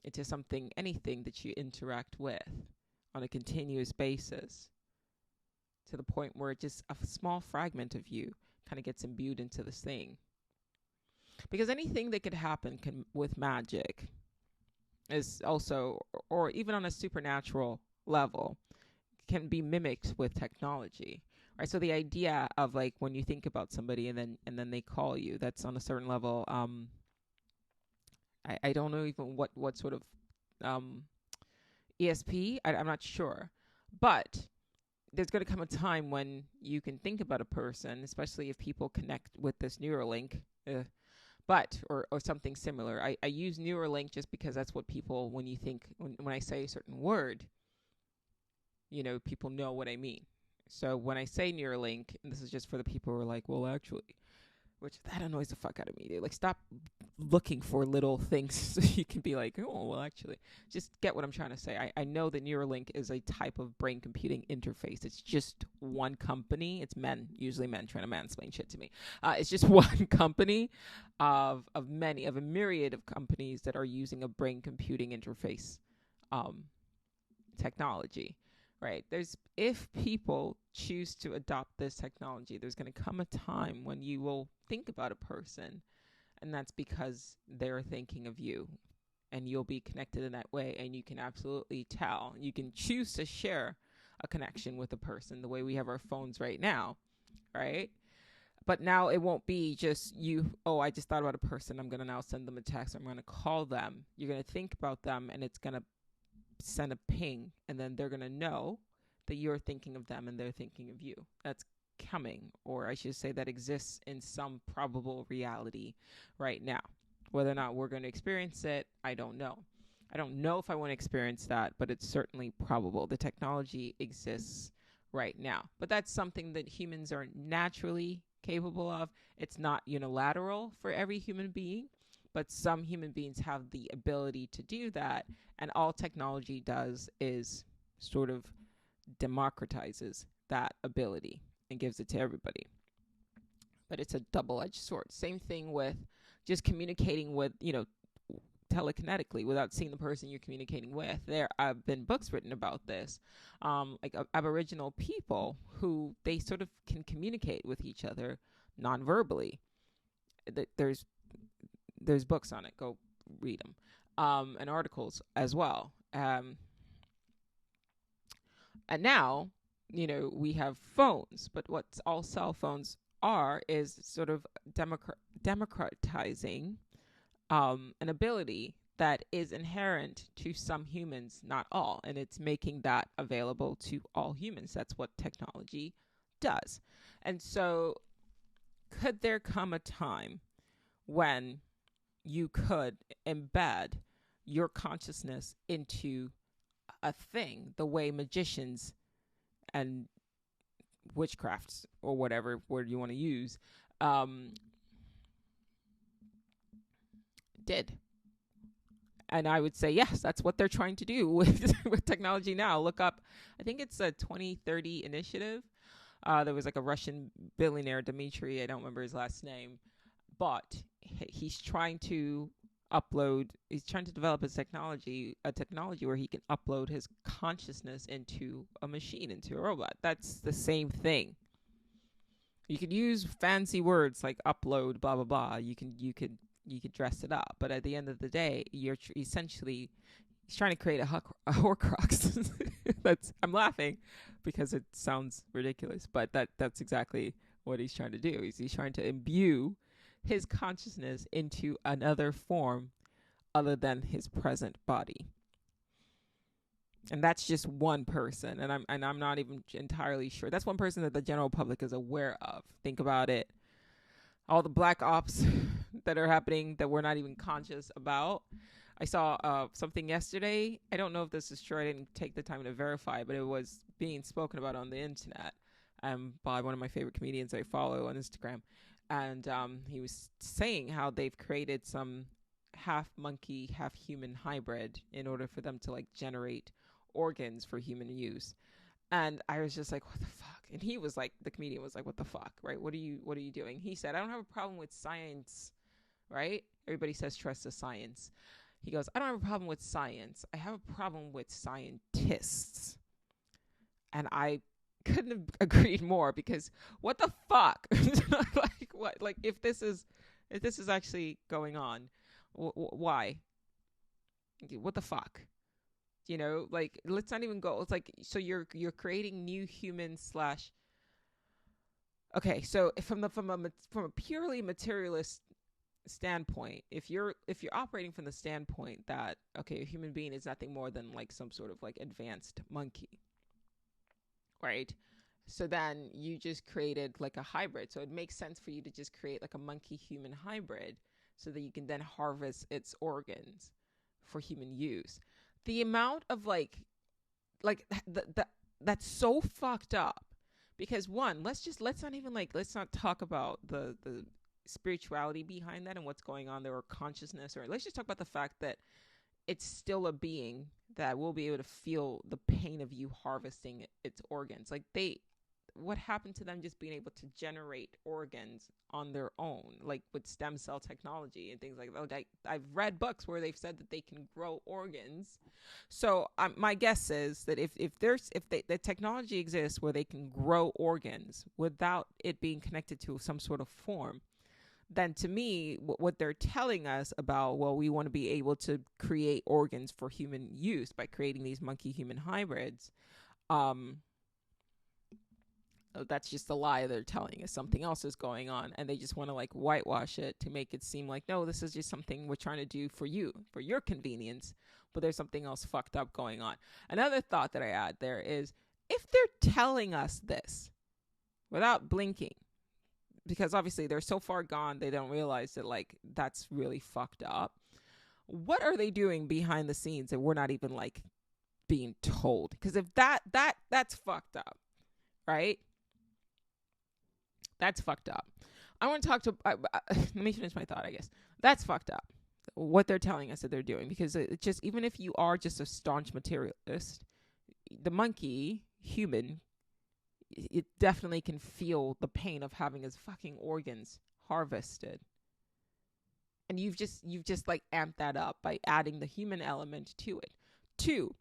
into something, anything that you interact with on a continuous basis, to the point where just a small fragment of you kind of gets imbued into this thing? Because anything that could happen with magic is also, or even on a supernatural level, can be mimicked with technology, right? So the idea of, like, when you think about somebody and then they call you, that's on a certain level. I don't know even what sort of ESP. I'm not sure, but there's going to come a time when you can think about a person, especially if people connect with this Neuralink. Or something similar. I use Neuralink just because that's what people, when you think, when I say a certain word, people know what I mean. So when I say Neuralink, and this is just for the people who are like, well, actually, which that annoys the fuck out of me. They like, stop looking for little things so you can be like, oh, well, actually, just get what I'm trying to say. I know that Neuralink is a type of brain computing interface. It's just one company. It's usually men trying to mansplain shit to me. It's just one company of a myriad of companies that are using a brain computing interface technology. Right. If people choose to adopt this technology, there's going to come a time when you will think about a person, and that's because they're thinking of you, and you'll be connected in that way, and you can absolutely tell. You can choose to share a connection with a person the way we have our phones right now, right? But now it won't be just you, oh, I just thought about a person, I'm going to now send them a text, I'm going to call them. You're going to think about them, and it's going to send a ping, and then they're going to know that you're thinking of them and they're thinking of you. That's coming, or I should say that exists in some probable reality right now. Whether or not we're going to experience it, I don't know. I don't know if I want to experience that, but it's certainly probable. The technology exists right now. But that's something that humans are naturally capable of. It's not unilateral for every human being, but some human beings have the ability to do that. And all technology does is sort of democratizes that ability and gives it to everybody. But it's a double-edged sword. Same thing with just communicating with, telekinetically without seeing the person you're communicating with. There have been books written about this, like Aboriginal people who they sort of can communicate with each other non-verbally. There's books on it. Go read them, and articles as well. And now, we have phones, but what all cell phones are is sort of democratizing an ability that is inherent to some humans, not all, and it's making that available to all humans. That's what technology does. And so could there come a time when you could embed your consciousness into a thing, the way magicians and witchcrafts, or whatever word you want to use, did? And I would say, yes, that's what they're trying to do with technology now. Look up, I think it's a 2030 initiative. There was like a Russian billionaire, Dmitry, I don't remember his last name, but he's trying to develop a technology where he can upload his consciousness into a machine, into a robot. That's the same thing. You could use fancy words like upload, blah, blah, blah. You could dress it up. But at the end of the day, you're essentially, he's trying to create a Horcrux. I'm laughing because it sounds ridiculous, but that's exactly what he's trying to do. He's trying to imbue his consciousness into another form other than his present body. And that's just one person, and I'm not even entirely sure. That's one person that the general public is aware of. Think about it. All the black ops that are happening that we're not even conscious about. I saw something yesterday. I don't know if this is true. I didn't take the time to verify, but it was being spoken about on the internet by one of my favorite comedians I follow on Instagram. And he was saying how they've created some half monkey, half human hybrid in order for them to like generate organs for human use. And I was just like, what the fuck? And he was like, the comedian was like, what the fuck, right? What are you doing? He said, I don't have a problem with science, right? Everybody says trust the science. He goes, I don't have a problem with science. I have a problem with scientists. And I couldn't have agreed more, because what the fuck? Like what? Like if this is actually going on, why? What the fuck? You know, like let's not even go. It's like, so you're creating new humans / okay, so from a purely materialist standpoint, if you're operating from the standpoint that, okay, a human being is nothing more than like some sort of like advanced monkey, right? So then you just created like a hybrid. So it makes sense for you to just create like a monkey human hybrid so that you can then harvest its organs for human use. The amount of like that's so fucked up, because one, let's not talk about the spirituality behind that and what's going on there, or consciousness, or let's just talk about the fact that it's still a being that will be able to feel the pain of you harvesting its organs. Like what happened to them just being able to generate organs on their own, like with stem cell technology and things like that? Like I've read books where they've said that they can grow organs. So my guess is that if the technology exists where they can grow organs without it being connected to some sort of form, then to me, what they're telling us about, well, we want to be able to create organs for human use by creating these monkey human hybrids. That's just a lie they're telling us. Something else is going on, and they just want to like whitewash it to make it seem like, no, this is just something we're trying to do for you, for your convenience, but there's something else fucked up going on. Another thought that I add there is, if they're telling us this without blinking, because obviously they're so far gone, they don't realize that like that's really fucked up. What are they doing behind the scenes that we're not even like being told? Because if that's fucked up, right? That's fucked up. I want to talk to, let me finish my thought, I guess. That's fucked up, what they're telling us that they're doing. Because it just, even if you are just a staunch materialist, the monkey, human, it definitely can feel the pain of having his fucking organs harvested. And you've just like amped that up by adding the human element to it. 2,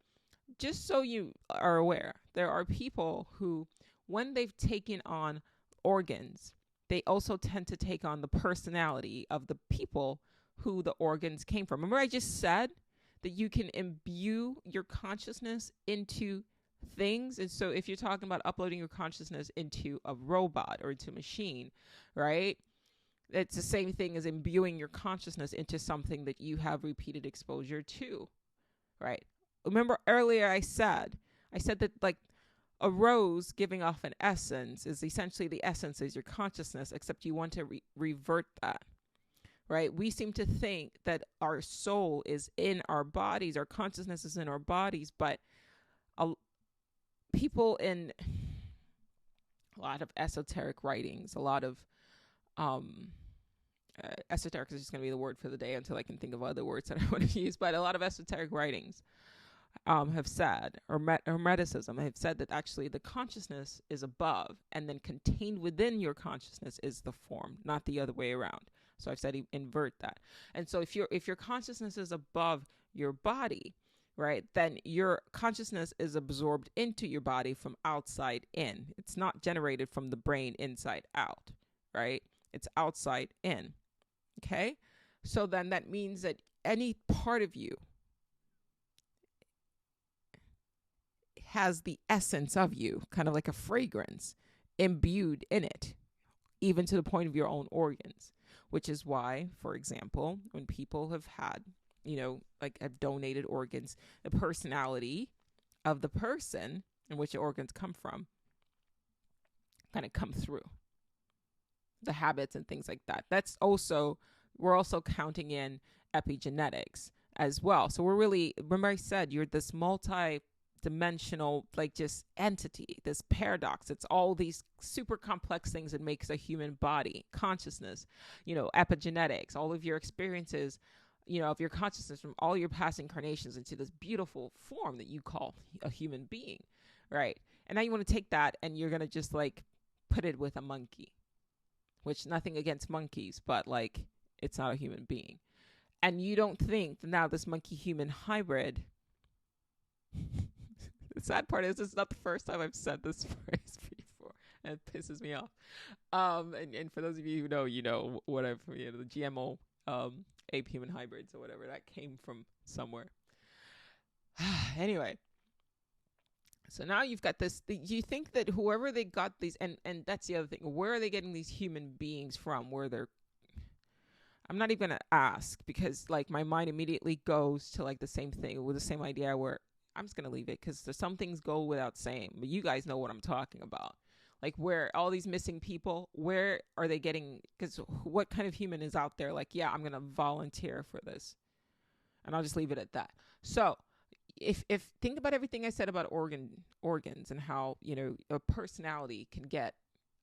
just so you are aware, there are people who, when they've taken on organs, they also tend to take on the personality of the people who the organs came from. Remember I just said that you can imbue your consciousness into things? And so if you're talking about uploading your consciousness into a robot or into a machine, right? It's the same thing as imbuing your consciousness into something that you have repeated exposure to, right? Remember earlier I said that like a rose giving off an essence is essentially, the essence is your consciousness, except you want to revert that, right? We seem to think that our soul is in our bodies, our consciousness is in our bodies, but people in a lot of esoteric writings, a lot of esoteric is just going to be the word for the day until I can think of other words that I want to use, but a lot of esoteric writings have said, or Hermeticism have said, that actually the consciousness is above, and then contained within your consciousness is the form, not the other way around. So I've said invert that. And so if your consciousness is above your body, right, then your consciousness is absorbed into your body from outside in. It's not generated from the brain inside out, right? It's outside in. Okay? So then that means that any part of you has the essence of you, kind of like a fragrance, imbued in it, even to the point of your own organs. Which is why, for example, when people have had like have donated organs, the personality of the person in which the organs come from kind of come through the habits and things like that. We're also counting in epigenetics as well. So we're really, remember I said, you're this multi-dimensional, like just entity, this paradox. It's all these super complex things that makes a human body, consciousness, epigenetics, all of your experiences, of your consciousness from all your past incarnations into this beautiful form that you call a human being, right? And now you want to take that and you're going to just like put it with a monkey, which nothing against monkeys, but like it's not a human being. And you don't think that now this monkey human hybrid, the sad part is it's not the first time I've said this phrase before, and it pisses me off. And for those of you who know, whatever, the GMO ape human hybrids or whatever, that came from somewhere. Anyway, so now you've got this. You think that whoever they got these, and that's the other thing. Where are they getting these human beings from? I'm not even gonna ask because like my mind immediately goes to like the same thing with the same idea. Where I'm just gonna leave it because some things go without saying, but you guys know what I'm talking about. Like where all these missing people, where are they getting? Because what kind of human is out there? Like, yeah, I'm gonna volunteer for this, and I'll just leave it at that. So. If think about everything I said about organs and how a personality can get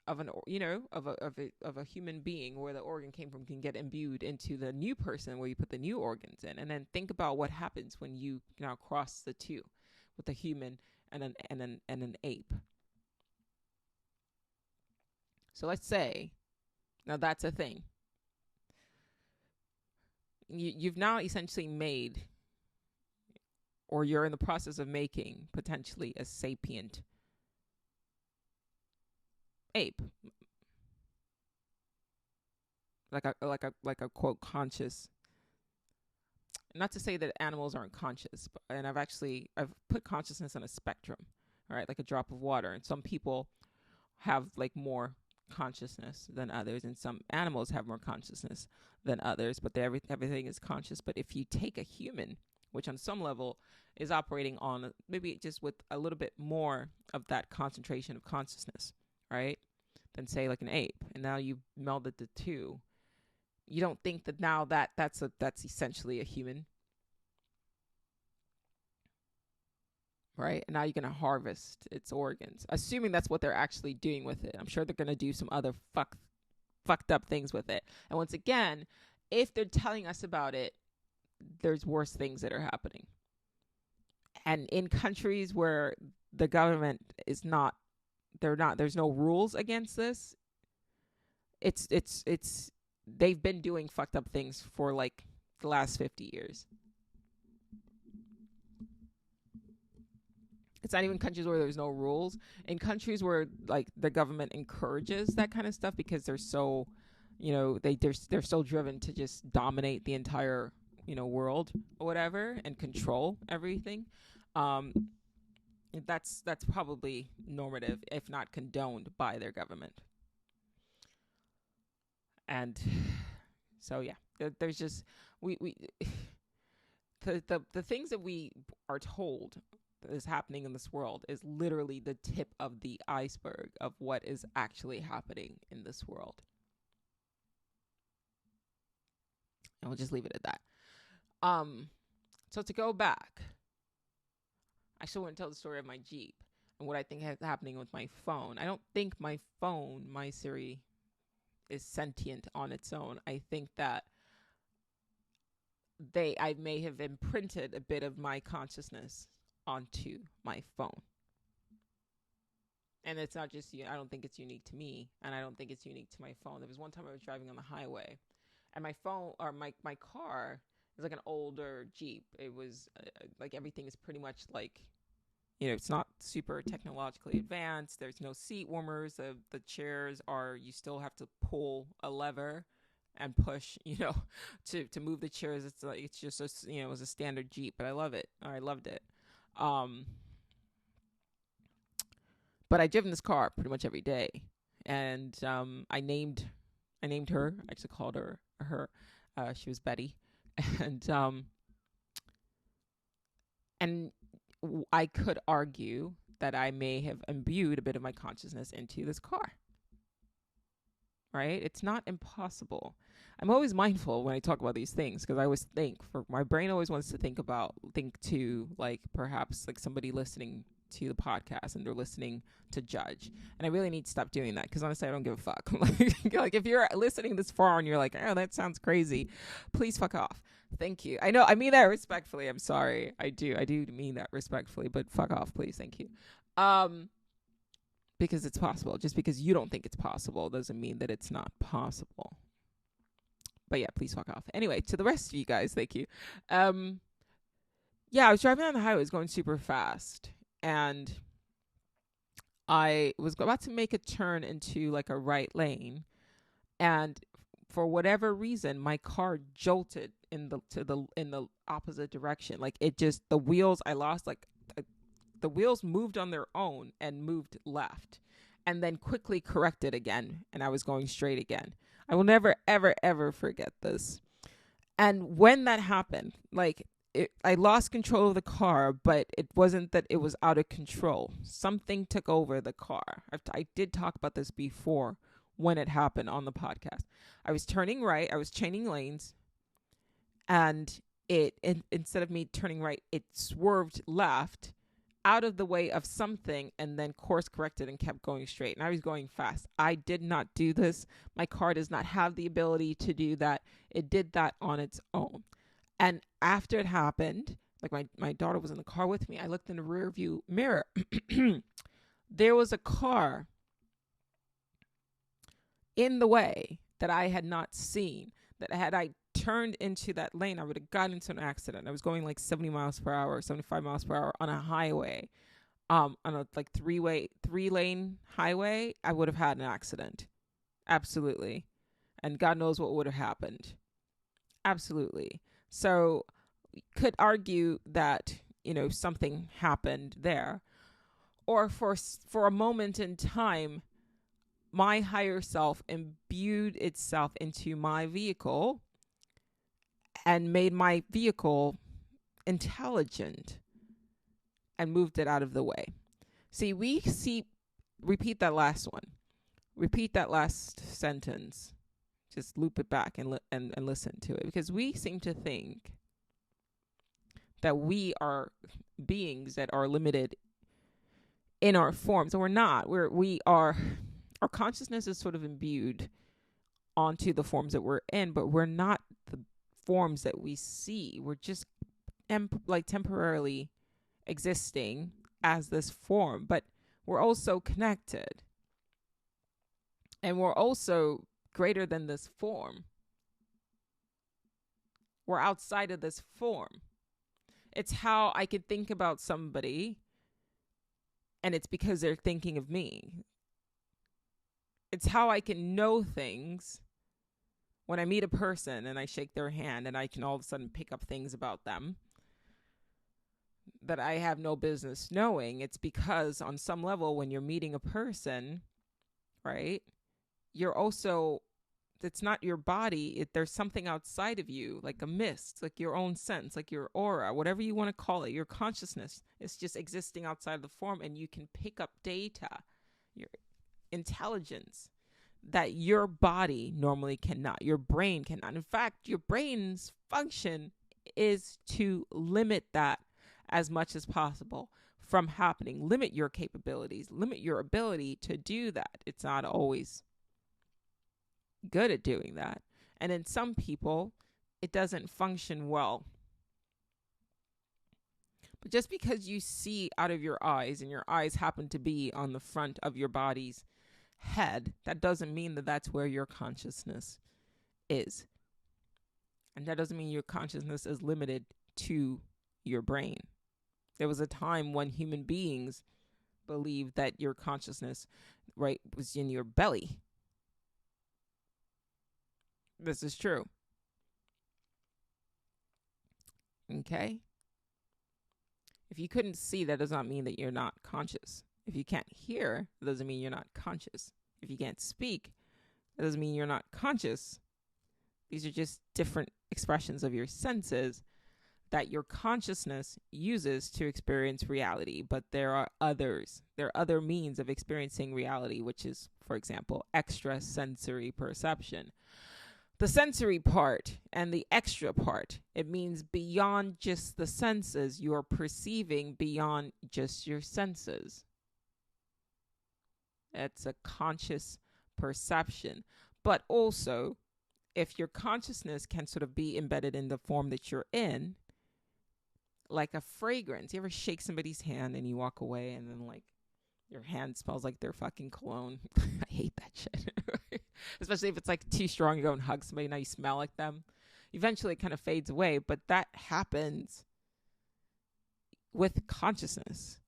of a human being where the organ came from can get imbued into the new person where you put the new organs in, and then think about what happens when you now cross the two with a human and an ape. So let's say now that's a thing. You've now essentially made, or you're in the process of making potentially a sapient ape, like a quote conscious. Not to say that animals aren't conscious, and I've put consciousness on a spectrum, all right, like a drop of water, and some people have like more consciousness than others, and some animals have more consciousness than others, but everything is conscious. But if you take a human, which on some level is operating on maybe just with a little bit more of that concentration of consciousness, right? Than say like an ape, and now you melded the two. You don't think that now that's essentially a human, right? And now you're going to harvest its organs, assuming that's what they're actually doing with it. I'm sure they're going to do some other fucked up things with it. And once again, if they're telling us about it, there's worse things that are happening. And in countries where the government is not, there's no rules against this. They've been doing fucked up things for like the last 50 years. It's not even countries where there's no rules. In countries where like the government encourages that kind of stuff because they're so, they're so driven to just dominate the entire world or whatever and control everything. That's probably normative, if not condoned by their government. And so yeah, there's just the things that we are told is happening in this world is literally the tip of the iceberg of what is actually happening in this world. And we'll just leave it at that. So to go back, I still want to tell the story of my Jeep and what I think is happening with my phone. I don't think my phone, my Siri, is sentient on its own. I think that I may have imprinted a bit of my consciousness onto my phone. And it's not just, I don't think it's unique to me, and I don't think it's unique to my phone. There was one time I was driving on the highway, and my phone, or my car, is like an older Jeep. It was like everything is pretty much like, it's not super technologically advanced. There's no seat warmers. The chairs are, you still have to pull a lever and push, to move the chairs. It's like, it's just it was a standard Jeep, but I love it. I loved it. But I driven this car pretty much every day, and I named her. I actually called her. She was Betty, and And I could argue that I may have imbued a bit of my consciousness into this car, right? It's not impossible. I'm always mindful when I talk about these things because I always think, for my brain always wants to think to like perhaps like somebody listening to the podcast and they're listening to judge. And I really need to stop doing that because honestly, I don't give a fuck. Like if you're listening this far and you're like, oh, that sounds crazy, please fuck off. Thank you. I know I mean that respectfully. I'm sorry. I do mean that respectfully, but fuck off, please. Thank you. Because it's possible. Just because you don't think it's possible doesn't mean that it's not possible. But yeah, please fuck off. Anyway, to the rest of you guys, thank you. Yeah, I was driving on the highway, going super fast, and I was about to make a turn into like a right lane, and for whatever reason, my car jolted in the opposite direction. Like it just the wheels the wheels moved on their own and moved left, and then quickly corrected again, and I was going straight again. I will never, ever, ever forget this. And when that happened, I lost control of the car, but it wasn't that it was out of control. Something took over the car. I did talk about this before when it happened on the podcast. I was turning right. I was changing lanes. And instead of me turning right, it swerved left out of the way of something and then course corrected and kept going straight. And I was going fast. I did not do this. My car does not have the ability to do that. It did that on its own. And after it happened, like my daughter was in the car with me, I looked in the rear view mirror. There was a car in the way that I had not seen, that had I turned into that lane, I would have gotten into an accident. I was going like 70 miles per hour, 75 miles per hour on a highway, on a like three lane highway. I would have had an accident. Absolutely. And God knows what would have happened. Absolutely. So could argue that, something happened there, or for a moment in time, my higher self imbued itself into my vehicle and made my vehicle intelligent and moved it out of the way. Repeat that last one. Repeat that last sentence. Just loop it back and listen to it, because we seem to think that we are beings that are limited in our forms, and we're not. Our consciousness is sort of imbued onto the forms that we're in, but we're not the forms that we see. We're just temporarily existing as this form, but we're also connected, and we're also greater than this form. We're outside of this form. It's how I could think about somebody, and it's because they're thinking of me. It's how I can know things when I meet a person and I shake their hand, and I can all of a sudden pick up things about them that I have no business knowing. It's because on some level, when you're meeting a person, right, it's not your body. There's something outside of you, like a mist, like your own sense, like your aura, whatever you want to call it. Your consciousness is just existing outside of the form, and you can pick up data, your intelligence, that your body normally cannot, your brain cannot. In fact, your brain's function is to limit that as much as possible from happening. Limit your capabilities, limit your ability to do that. It's not always good at doing that. And in some people, it doesn't function well. But just because you see out of your eyes, and your eyes happen to be on the front of your body's head, that doesn't mean that that's where your consciousness is. And that doesn't mean your consciousness is limited to your brain. There was a time when human beings believed that your consciousness, right, was in your belly. This is true. Okay? If you couldn't see, that does not mean that you're not conscious. If you can't hear, that doesn't mean you're not conscious. If you can't speak, that doesn't mean you're not conscious. These are just different expressions of your senses that your consciousness uses to experience reality, but there are others. There are other means of experiencing reality, which is, for example, extrasensory perception. The sensory part and the extra part, it means beyond just the senses, you are perceiving beyond just your senses. It's a conscious perception. But also, if your consciousness can sort of be embedded in the form that you're in, like a fragrance. You ever shake somebody's hand and you walk away and then like your hand smells like their fucking cologne? I hate that shit. Especially if it's like too strong. You go and hug somebody, now you smell like them. Eventually it kind of fades away, but that happens with consciousness.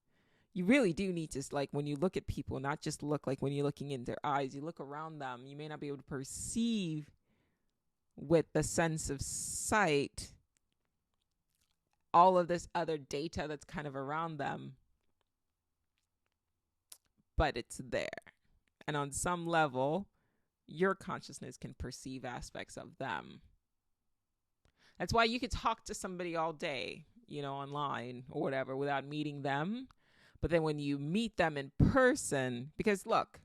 You really do need to, like, when you look at people, not just look like when you're looking in their eyes, you look around them. You may not be able to perceive with the sense of sight all of this other data that's kind of around them, but it's there. And on some level, your consciousness can perceive aspects of them. That's why you could talk to somebody all day, you know, online or whatever, without meeting them. But then when you meet them in person, because look,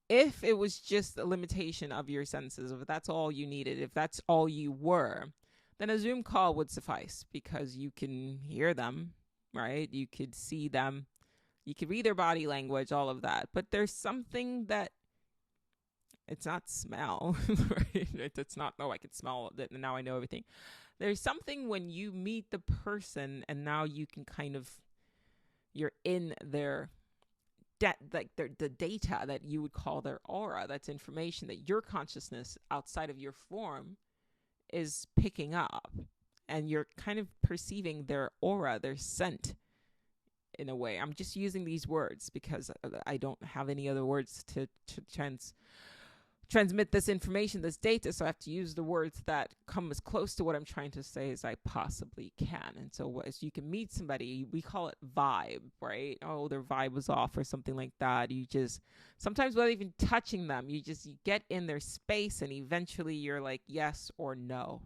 if it was just a limitation of your senses, if that's all you needed, if that's all you were, then a Zoom call would suffice, because you can hear them, right? You could see them. You could read their body language, all of that. But there's something that, it's not smell, right? It's not, oh, I can smell it, and now I know everything. There's something when you meet the person and now you can kind of, you're in their, like the data that you would call their aura. That's information that your consciousness outside of your form is picking up, and you're kind of perceiving their aura, their scent, in a way. I'm just using these words because I don't have any other words to transmit this information, this data, so I have to use the words that come as close to what I'm trying to say as I possibly can. And so as you can meet somebody, we call it vibe, right? Oh, their vibe was off or something like that. You just, sometimes without even touching them, you get in their space, and eventually you're like yes or no.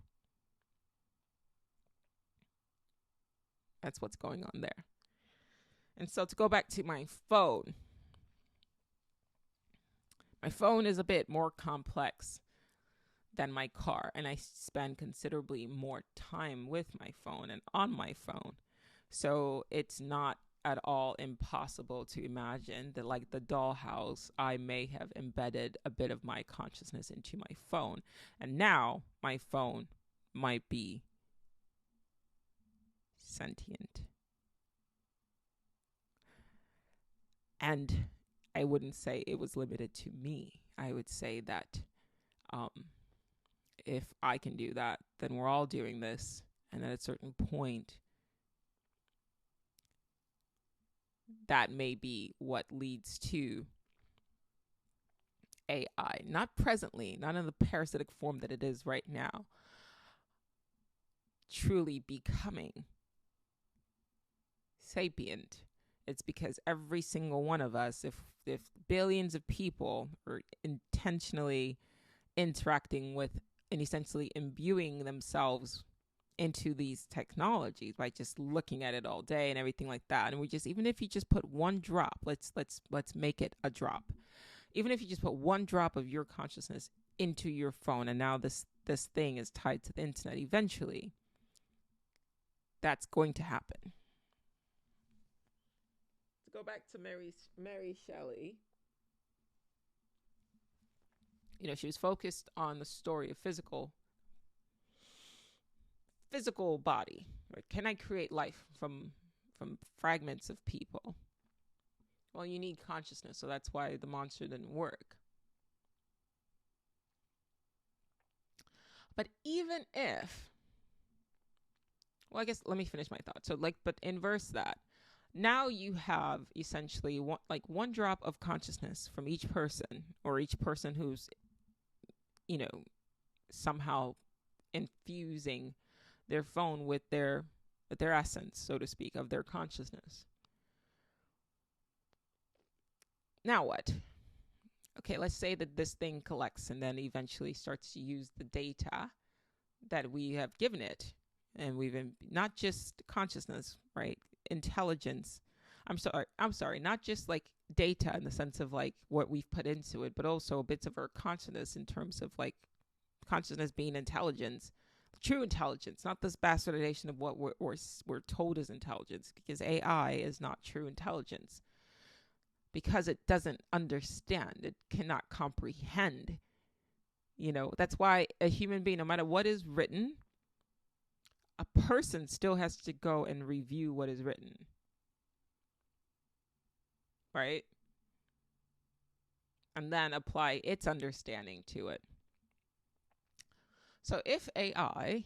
That's what's going on there. And so to go back to my phone is a bit more complex than my car, and I spend considerably more time with my phone and on my phone. So it's not at all impossible to imagine that, like the dollhouse, I may have embedded a bit of my consciousness into my phone. And now my phone might be sentient. And I wouldn't say it was limited to me. I would say that if I can do that, then we're all doing this. And at a certain point, that may be what leads to AI. Not presently, not in the parasitic form that it is right now, truly becoming sapient. It's because every single one of us, if billions of people are intentionally interacting with and essentially imbuing themselves into these technologies by just looking at it all day and everything like that, and we just, even if you just put one drop, let's make it a drop. Even if you just put one drop of your consciousness into your phone, and now this thing is tied to the internet, eventually that's going to happen. To go back to Mary Shelley, you know, she was focused on the story of physical body. Right? Can I create life from fragments of people? Well, you need consciousness, so that's why the monster didn't work. But even if, well, I guess let me finish my thought. So, like, but inverse that. Now you have essentially one drop of consciousness from each person, or each person who's, you know, somehow infusing their phone with their essence, so to speak, of their consciousness. Now what? Okay, let's say that this thing collects and then eventually starts to use the data that we have given it, and we've not just consciousness, right? Intelligence. I'm sorry, not just like data in the sense of like what we've put into it, but also bits of our consciousness in terms of like consciousness being intelligence, true intelligence, not this bastardization of what we're told is intelligence, because AI is not true intelligence, because it doesn't understand, it cannot comprehend. That's why a human being, no matter what is written, a person still has to go and review what is written, right? And then apply its understanding to it. So if AI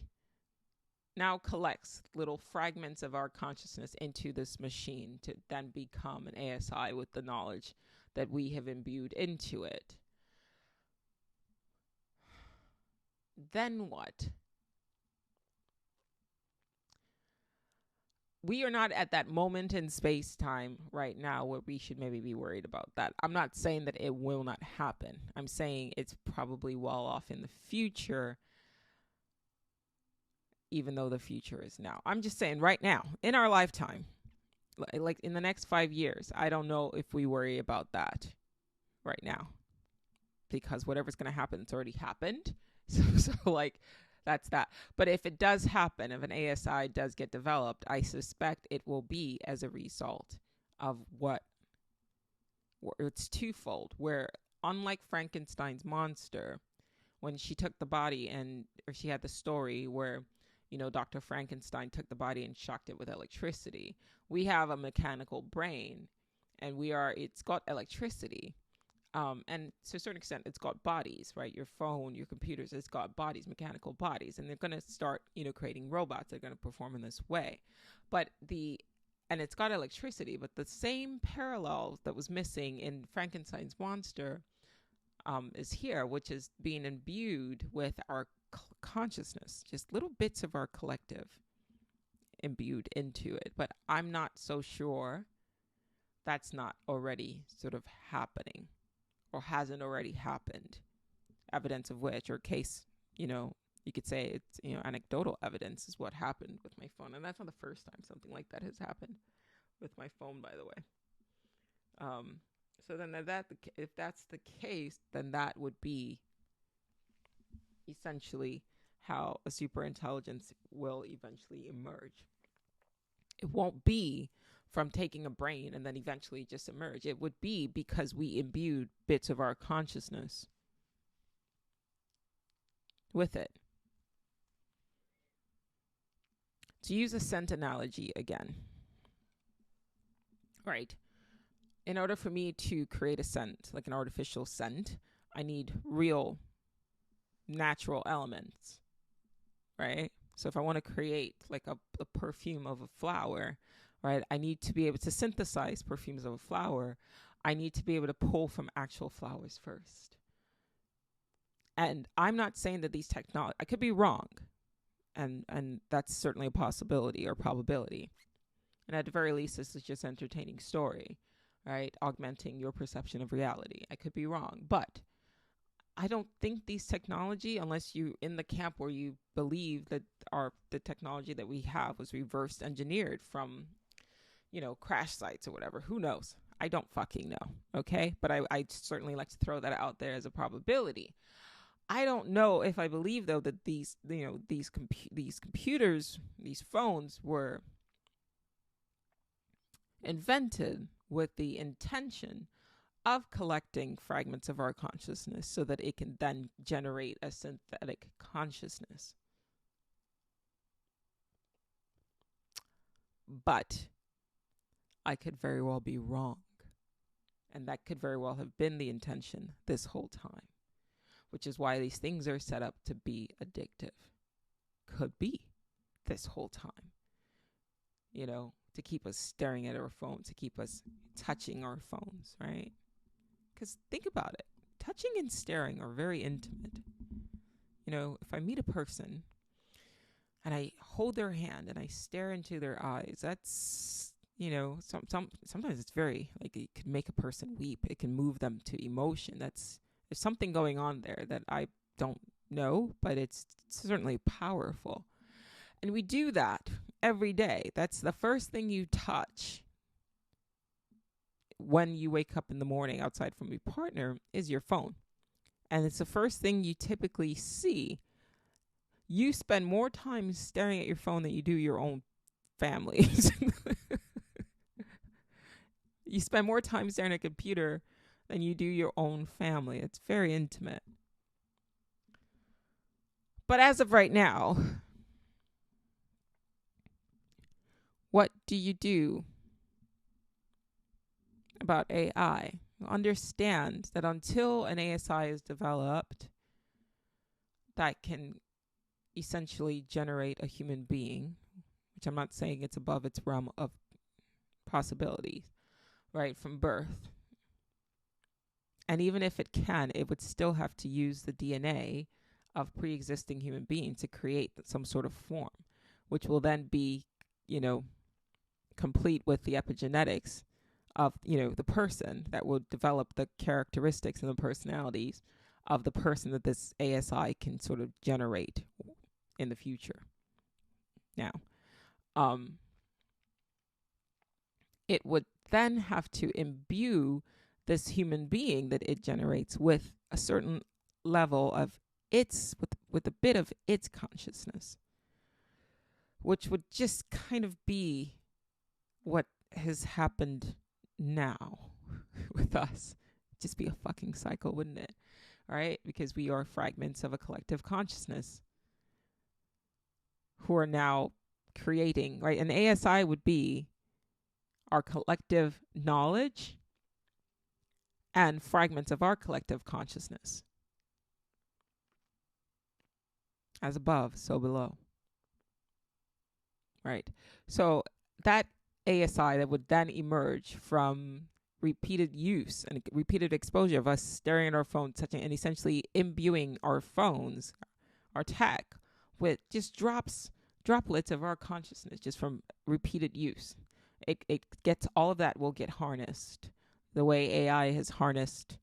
now collects little fragments of our consciousness into this machine to then become an ASI with the knowledge that we have imbued into it, then what? We are not at that moment in space-time right now where we should maybe be worried about that. I'm not saying that it will not happen. I'm saying it's probably well off in the future, even though the future is now. I'm just saying right now, in our lifetime, like in the next 5 years, I don't know if we worry about that right now, because whatever's going to happen, it's already happened. So like, that's that. But if it does happen, if an ASI does get developed, I suspect it will be as a result of it's twofold, where unlike Frankenstein's monster, when she took the body or she had the story where, Dr. Frankenstein took the body and shocked it with electricity. We have a mechanical brain, and it's got electricity. And to a certain extent, it's got bodies, right? Your phone, your computers, it's got bodies, mechanical bodies. And they're going to start, creating robots that are going to perform in this way. And it's got electricity, but the same parallel that was missing in Frankenstein's monster is here, which is being imbued with our consciousness, just little bits of our collective imbued into it. But I'm not so sure that's not already sort of happening, or hasn't already happened, evidence of which, or case, you could say it's, anecdotal evidence is what happened with my phone. And that's not the first time something like that has happened with my phone, by the way. So then if that's the case, then that would be essentially how a superintelligence will eventually emerge. It won't be from taking a brain and then eventually just emerge. It would be because we imbued bits of our consciousness with it. To use a scent analogy again, right? In order for me to create a scent, like an artificial scent, I need real natural elements, right? So if I want to create like a perfume of a flower, right, I need to be able to synthesize perfumes of a flower. I need to be able to pull from actual flowers first. And I'm not saying that these technology, I could be wrong. And that's certainly a possibility or probability. And at the very least, this is just entertaining story, right? Augmenting your perception of reality. I could be wrong, but I don't think these technology, unless you in the camp where you believe that the technology that we have was reverse engineered from, crash sites or whatever. Who knows? I don't fucking know. Okay. But I certainly like to throw that out there as a probability. I don't know if I believe, though, that these computers, these phones were invented with the intention of collecting fragments of our consciousness so that it can then generate a synthetic consciousness. But I could very well be wrong. And that could very well have been the intention this whole time, which is why these things are set up to be addictive. Could be this whole time, to keep us staring at our phones, to keep us touching our phones, right? Because think about it. Touching and staring are very intimate. If I meet a person and I hold their hand and I stare into their eyes, that's, sometimes it's very, like, it can make a person weep. It can move them to emotion. There's something going on there that I don't know, but it's certainly powerful. And we do that every day. That's the first thing you touch when you wake up in the morning outside from your partner is your phone. And it's the first thing you typically see. You spend more time staring at your phone than you do your own family. You spend more time staring at a computer than you do your own family. It's very intimate. But as of right now, what do you do about AI? Understand that until an ASI is developed that can essentially generate a human being, which I'm not saying it's above its realm of possibilities, right, from birth. And even if it can, it would still have to use the DNA of pre-existing human beings to create some sort of form, which will then be, complete with the epigenetics of, the person that will develop the characteristics and the personalities of the person that this ASI can sort of generate in the future. Now, it would then have to imbue this human being that it generates with a certain level of with a bit of its consciousness, which would just kind of be what has happened now with us. Just be a fucking cycle, wouldn't it? Right? Because we are fragments of a collective consciousness who are now creating, right? An ASI would be our collective knowledge and fragments of our collective consciousness. As above, so below. Right? So that ASI that would then emerge from repeated use and repeated exposure of us staring at our phones, touching, and essentially imbuing our phones, our tech, with just droplets of our consciousness just from repeated use. It gets, all of that will get harnessed the way AI has harnessed,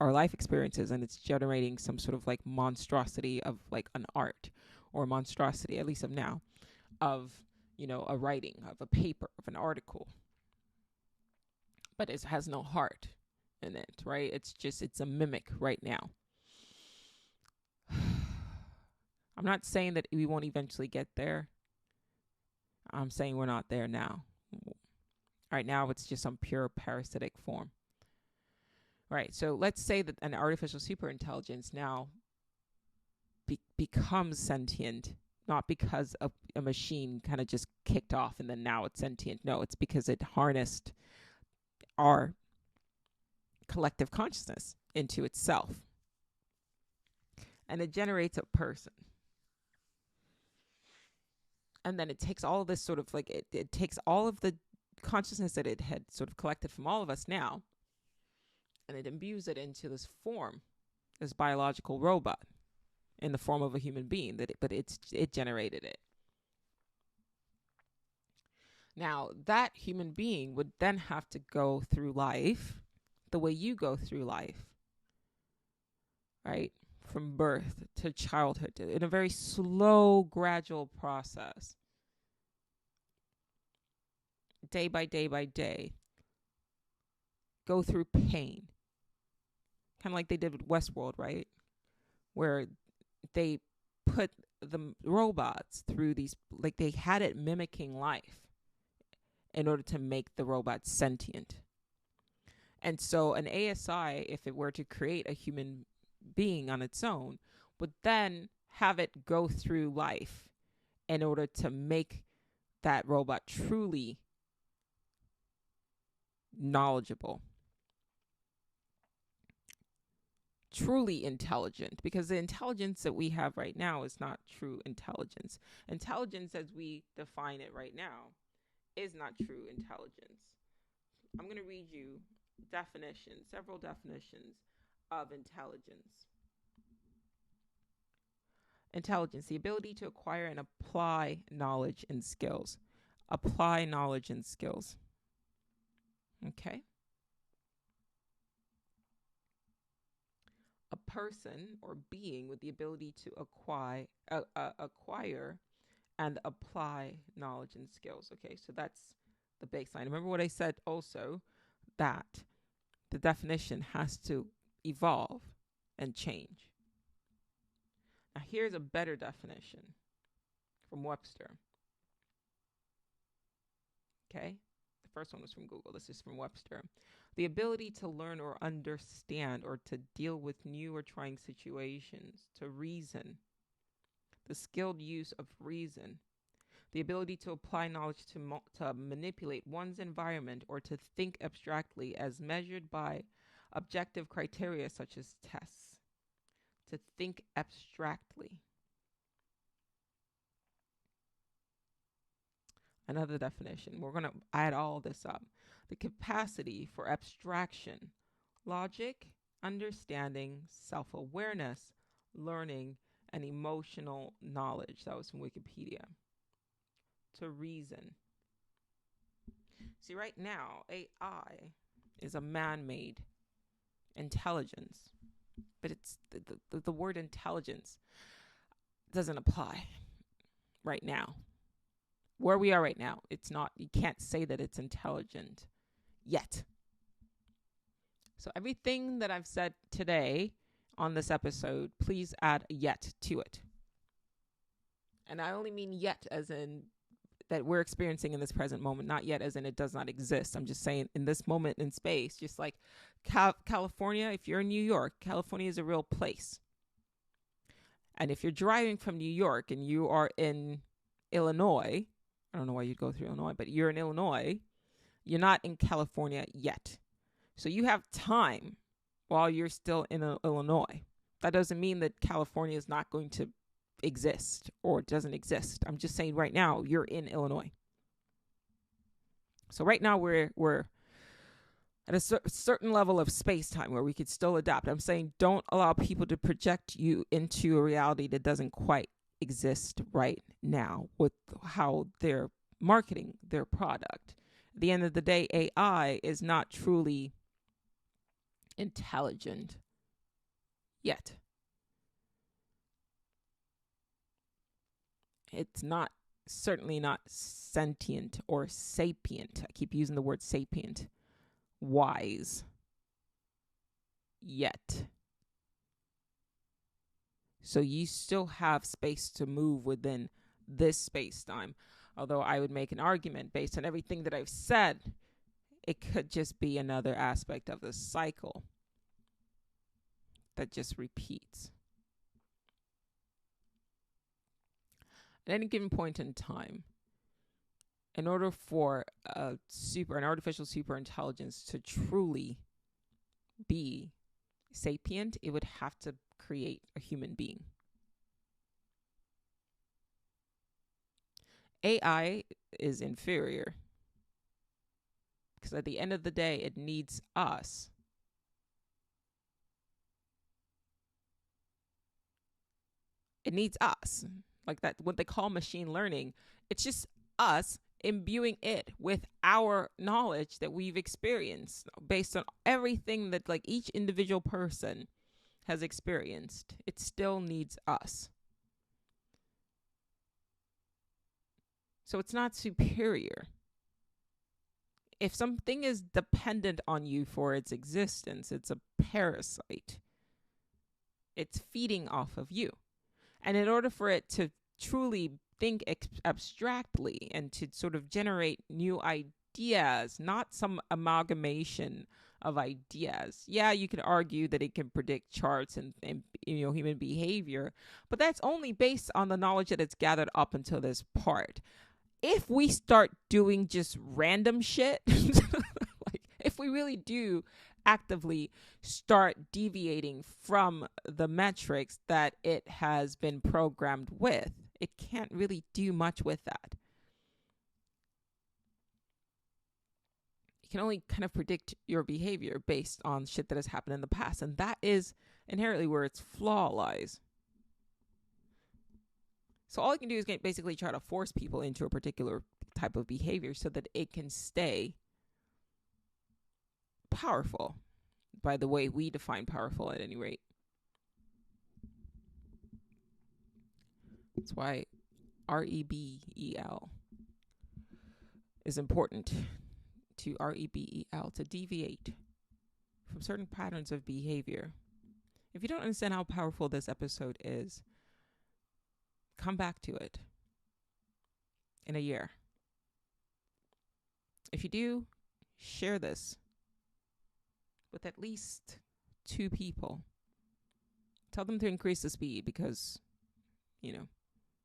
our life experiences, and it's generating some sort of like monstrosity of like an art, or monstrosity, at least of now, of, a writing, of a paper, of an article. But it has no heart in it, right? It's a mimic right now. I'm not saying that we won't eventually get there. I'm saying we're not there now. Right now, it's just some pure parasitic form. Right, so let's say that an artificial superintelligence now becomes sentient, not because a machine kind of just kicked off and then now it's sentient. No, it's because it harnessed our collective consciousness into itself. And it generates a person. And then it takes all of this sort of like, it takes all of the consciousness that it had sort of collected from all of us now, and it imbues it into this form, this biological robot in the form of a human being, but it generated it. Now, that human being would then have to go through life the way you go through life, right? From birth to childhood, in a very slow, gradual process. Day by day by day. Go through pain. Kind of like they did with Westworld, right? Where they put the robots through these, like they had it mimicking life in order to make the robot sentient. And so an ASI, if it were to create a human being on its own, would then have it go through life in order to make that robot truly knowledgeable, truly intelligent, because the intelligence that we have right now is not true intelligence. Intelligence as we define it right now is not true intelligence. I'm going to read you definitions, several definitions of intelligence. Intelligence, the ability to acquire and apply knowledge and skills. Apply knowledge and skills. Okay? A person or being with the ability to acquire and apply knowledge and skills. Okay, so that's the baseline. Remember what I said also, that the definition has to evolve and change. Now, here's a better definition from Webster. Okay, the first one was from Google. This is from Webster. The ability to learn or understand or to deal with new or trying situations, to reason, the skilled use of reason, the ability to apply knowledge to manipulate one's environment or to think abstractly as measured by objective criteria such as tests, to think abstractly. Another definition, we're going to add all this up. The capacity for abstraction, logic, understanding, self-awareness, learning, and emotional knowledge. That was from Wikipedia. To reason. See, right now, AI is a man-made intelligence, but it's the word intelligence doesn't apply right now. Where we are right now, it's not, you can't say that it's intelligent yet. So everything that I've said today on this episode, please add yet to it. And I only mean yet as in that we're experiencing in this present moment, not yet as in it does not exist. I'm just saying in this moment in space, just like California, if you're in New York, California is a real place. And if you're driving from New York and you are in Illinois, I don't know why you'd go through Illinois, but you're in Illinois, you're not in California yet. So you have time while you're still in Illinois. That doesn't mean that California is not going to exist or doesn't exist. I'm just saying right now you're in Illinois. So right now we're at a certain level of space-time where we could still adapt. I'm saying don't allow people to project you into a reality that doesn't quite exist right now with how they're marketing their product. At the end of the day, AI is not truly intelligent yet. It's not, certainly not sentient or sapient. I keep using the word sapient. Wise. Yet. So you still have space to move within this space-time. Although I would make an argument based on everything that I've said, it could just be another aspect of the cycle that just repeats. At any given point in time, in order for an artificial superintelligence to truly be sapient, it would have to create a human being. AI is inferior because at the end of the day, it needs us. It needs us. Like that, what they call machine learning, it's just us imbuing it with our knowledge that we've experienced based on everything that like each individual person has experienced. It still needs us. So it's not superior. If something is dependent on you for its existence, it's a parasite. It's feeding off of you. And in order for it to truly think abstractly and to sort of generate new ideas, not some amalgamation of ideas. Yeah, you can argue that it can predict charts and human behavior, but that's only based on the knowledge that it's gathered up until this part. If we start doing just random shit, like if we really do actively start deviating from the metrics that it has been programmed with, it can't really do much with that. It can only kind of predict your behavior based on shit that has happened in the past, and that is inherently where its flaw lies. So all it can do is basically try to force people into a particular type of behavior so that it can stay powerful, by the way we define powerful at any rate. That's why REBEL is important to REBEL to deviate from certain patterns of behavior. If you don't understand how powerful this episode is, come back to it in a year. If you do, share this with at least 2 people. Tell them to increase the speed because,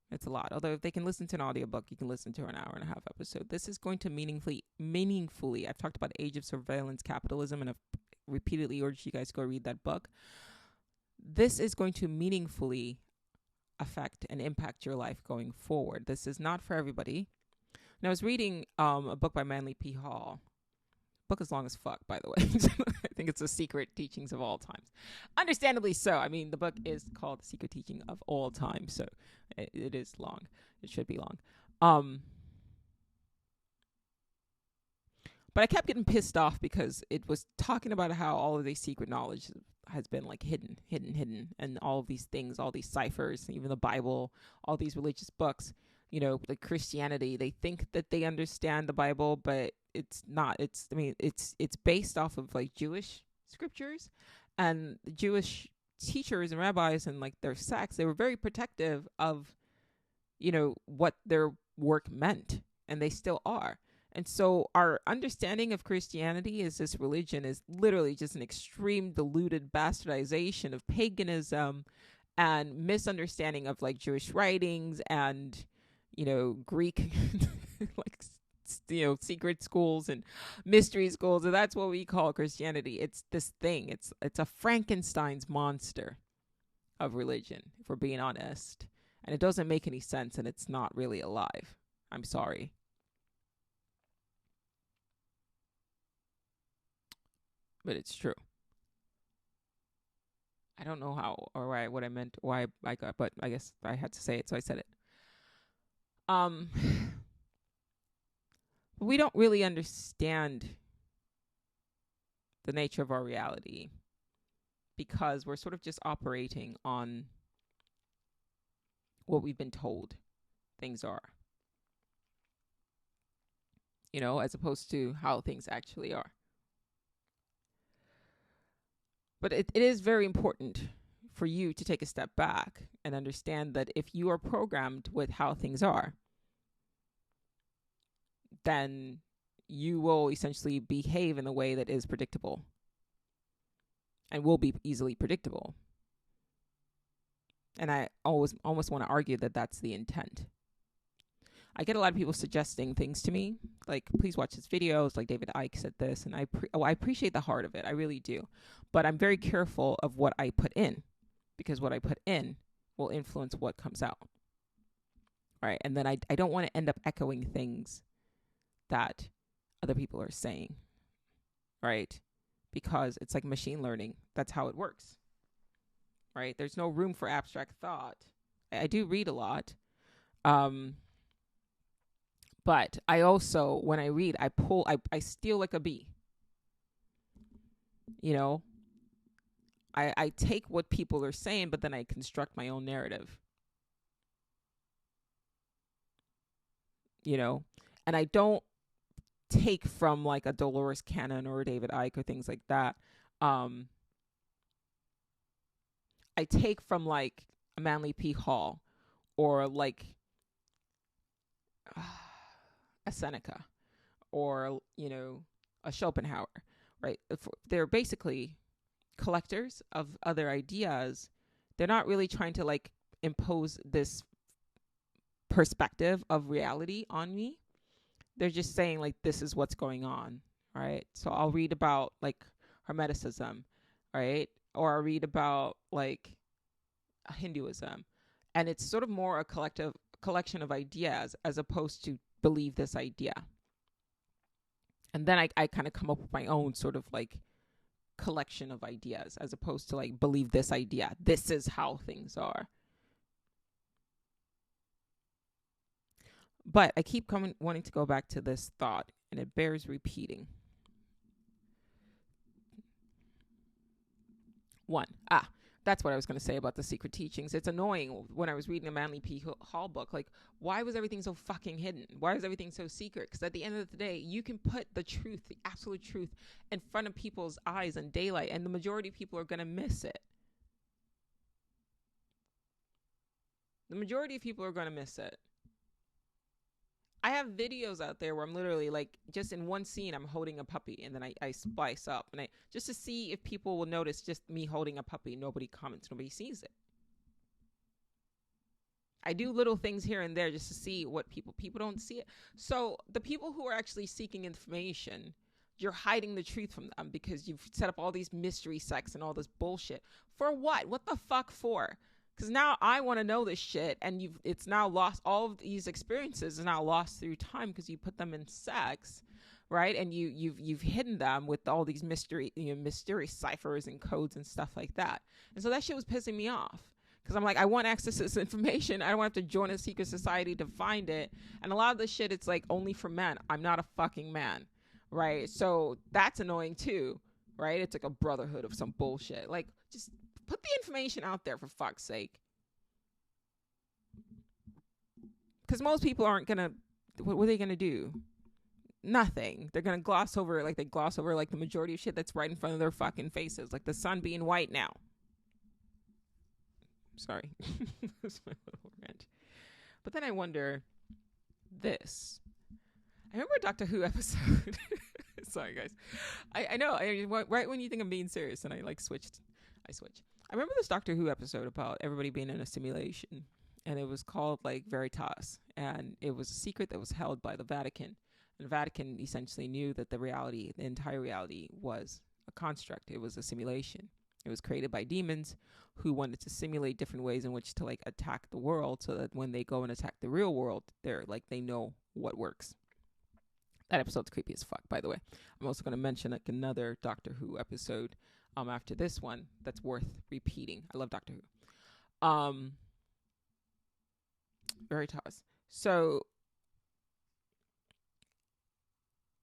it's a lot. Although if they can listen to an audiobook, you can listen to an hour and a half episode. This is going to meaningfully, I've talked about Age of Surveillance Capitalism, and I've repeatedly urged you guys to go read that book. This is going to meaningfully affect and impact your life going forward. This is not for everybody. And I was reading a book by Manly P. Hall. Book is long as fuck, by the way. I think it's The Secret Teachings of All Times. Understandably so. I mean, the book is called The Secret Teaching of All Time, so it is long. It should be long. But I kept getting pissed off because it was talking about how all of these secret knowledge has been like hidden, and all of these things, all these ciphers, even the Bible, all these religious books, like Christianity, they think that they understand the Bible, but it's not. It's based off of like Jewish scriptures, and the Jewish teachers and rabbis and like their sects, they were very protective of, what their work meant, and they still are. And so our understanding of Christianity is this religion is literally just an extreme diluted bastardization of paganism and misunderstanding of like Jewish writings and, Greek, secret schools and mystery schools. And that's what we call Christianity. It's this thing. It's a Frankenstein's monster of religion, if we're being honest. And it doesn't make any sense, and it's not really alive. I'm sorry. But it's true. I don't know how or why, what I meant, why I got, but I guess I had to say it, so I said it. We don't really understand the nature of our reality because we're sort of just operating on what we've been told things are, as opposed to how things actually are. But it is very important for you to take a step back and understand that if you are programmed with how things are, then you will essentially behave in a way that is predictable and will be easily predictable. And I almost want to argue that that's the intent. I get a lot of people suggesting things to me, like, please watch this videos, like David Icke said this, and I appreciate the heart of it. I really do. But I'm very careful of what I put in, because what I put in will influence what comes out. Right? And then I don't want to end up echoing things that other people are saying. Right? Because it's like machine learning. That's how it works. Right? There's no room for abstract thought. I do read a lot. But I also, when I read, I steal like a bee. I take what people are saying, but then I construct my own narrative. And I don't take from like a Dolores Cannon or a David Icke or things like that. I take from like a Manly P. Hall or like a Seneca or, a Schopenhauer, right? They're basically collectors of other ideas. They're not really trying to like impose this perspective of reality on me. They're just saying like, this is what's going on, right? So I'll read about like Hermeticism, right? Or I'll read about like Hinduism. And it's sort of more a collection of ideas as opposed to believe this idea. And then I kind of come up with my own sort of like collection of ideas as opposed to like believe this idea. This is how things are. But I keep wanting to go back to this thought, and it bears repeating. 1. that's what I was going to say about the secret teachings. It's annoying when I was reading a Manly P. Hall book. Like, why was everything so fucking hidden? Why was everything so secret? Because at the end of the day, you can put the truth, the absolute truth, in front of people's eyes in daylight, and the majority of people are going to miss it. The majority of people are going to miss it. I have videos out there where I'm literally like, just in one scene, I'm holding a puppy, and then I splice up, and just to see if people will notice just me holding a puppy. Nobody comments, nobody sees it. I do little things here and there just to see what people don't see it. So the people who are actually seeking information, you're hiding the truth from them because you've set up all these mystery sects and all this bullshit. For what? What the fuck for? Because now I want to know this shit, and it's now lost. All of these experiences is now lost through time because you put them in sex, right? And you've hidden them with all these mysterious ciphers and codes and stuff like that. And so that shit was pissing me off because I'm like, I want access to this information. I don't want to have to join a secret society to find it. And a lot of this shit, it's like only for men. I'm not a fucking man, right? So that's annoying too, right? It's like a brotherhood of some bullshit. Like, just put the information out there, for fuck's sake. Because most people aren't going to, what are they going to do? Nothing. They're going to gloss over it like they gloss over like the majority of shit that's right in front of their fucking faces. Like the sun being white now. Sorry. That's my little rant. But then I wonder this. I remember a Doctor Who episode. Sorry, guys. I know. Right when you think I'm being serious, and I switch. I remember this Doctor Who episode about everybody being in a simulation, and it was called Veritas, and it was a secret that was held by the Vatican. And the Vatican essentially knew that the entire reality was a construct. It was a simulation. It was created by demons who wanted to simulate different ways in which to attack the world, so that when they go and attack the real world, they know what works. That episode's creepy as fuck, by the way. I'm also going to mention another Doctor Who episode after this one that's worth repeating. I love Doctor Who. Veritas. So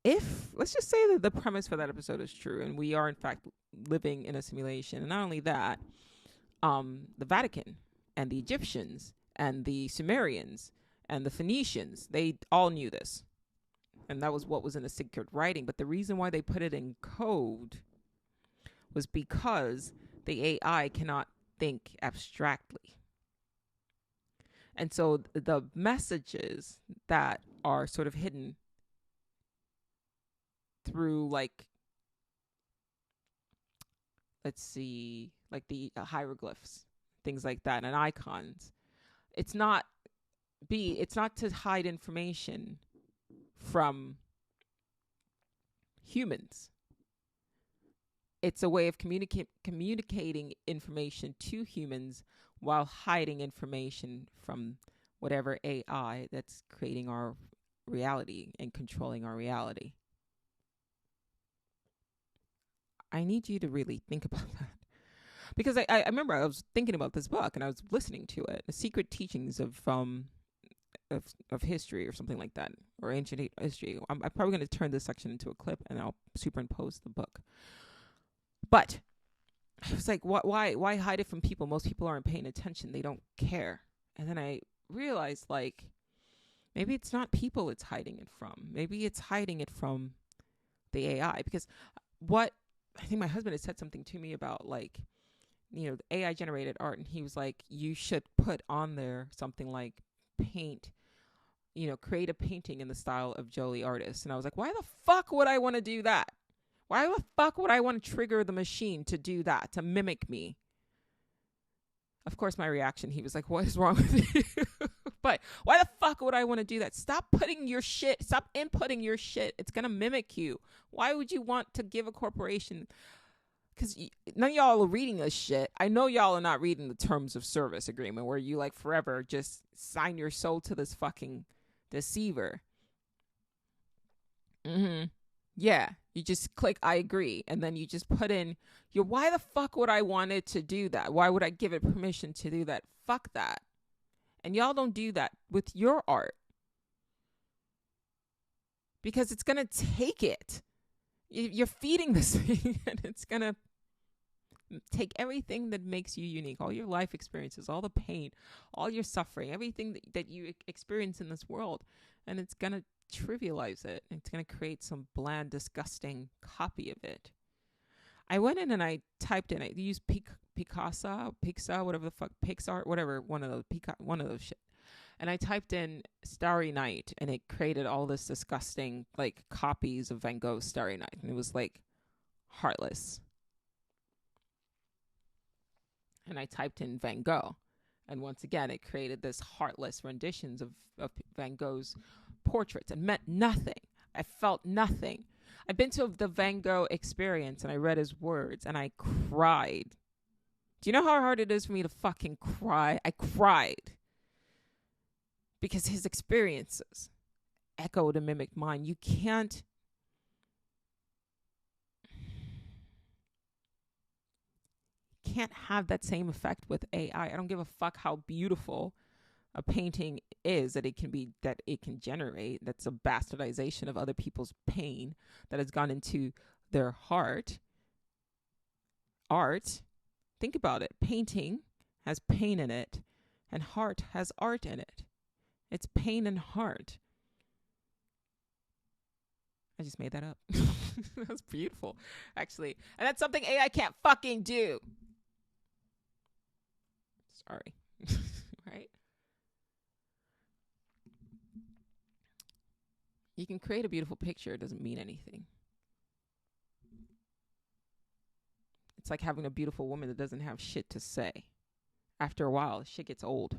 let's just say that the premise for that episode is true, and we are in fact living in a simulation, and not only that, the Vatican and the Egyptians and the Sumerians and the Phoenicians, they all knew this, and that was what was in the secret writing. But the reason why they put it in code was because the AI cannot think abstractly. And so the messages that are sort of hidden through the hieroglyphs, things like that, and icons, it's not to hide information from humans. It's a way of communicating information to humans while hiding information from whatever AI that's creating our reality and controlling our reality. I need you to really think about that. Because I remember I was thinking about this book and I was listening to it, The Secret Teachings of History or something like that, or Ancient History. I'm probably going to turn this section into a clip and I'll superimpose the book. But I was like, why hide it from people? Most people aren't paying attention. They don't care. And then I realized, maybe it's not people it's hiding it from. Maybe it's hiding it from the AI. Because what I think my husband has said something to me about, the AI generated art. And he was like, you should put on there something like paint, create a painting in the style of Jolie Artist. And I was like, why the fuck would I want to do that? Why the fuck would I want to trigger the machine to do that, to mimic me? Of course, my reaction, he was like, what is wrong with you? But why the fuck would I want to do that? Stop inputting your shit. It's going to mimic you. Why would you want to give a corporation? Because none of y'all are reading this shit. I know y'all are not reading the terms of service agreement where you forever just sign your soul to this fucking deceiver. Yeah, you just click I agree, and then you just put in why the fuck would I want it to do that? Why would I give it permission to do that? Fuck that. And y'all don't do that with your art. Because it's going to take it. You're feeding this thing, and it's going to Take everything that makes you unique, all your life experiences, all the pain, all your suffering, everything that you experience in this world, and it's going to trivialize it. It's going to create some bland, disgusting copy of it. I went in and I typed in, I used Pixar, whatever the fuck, Pixar, whatever, one of those shit. And I typed in Starry Night, and it created all this disgusting, like, copies of Van Gogh's Starry Night. And it was, like, heartless. And I typed in Van Gogh. And once again, it created this heartless renditions of Van Gogh's portraits. It meant nothing. I felt nothing. I've been to the Van Gogh experience, and I read his words, and I cried. Do you know how hard it is for me to fucking cry? I cried. Because his experiences echoed and mimicked mine. You can't have that same effect with AI. I don't give a fuck how beautiful a painting is that it can generate. That's a bastardization of other people's pain that has gone into their heart. Art, think about it. Painting has pain in it, and heart has art in it. It's pain and heart. I just made that up. That's beautiful, actually. And that's something AI can't fucking do. Sorry. Right? You can create a beautiful picture. It doesn't mean anything. It's like having a beautiful woman that doesn't have shit to say. After a while, shit gets old.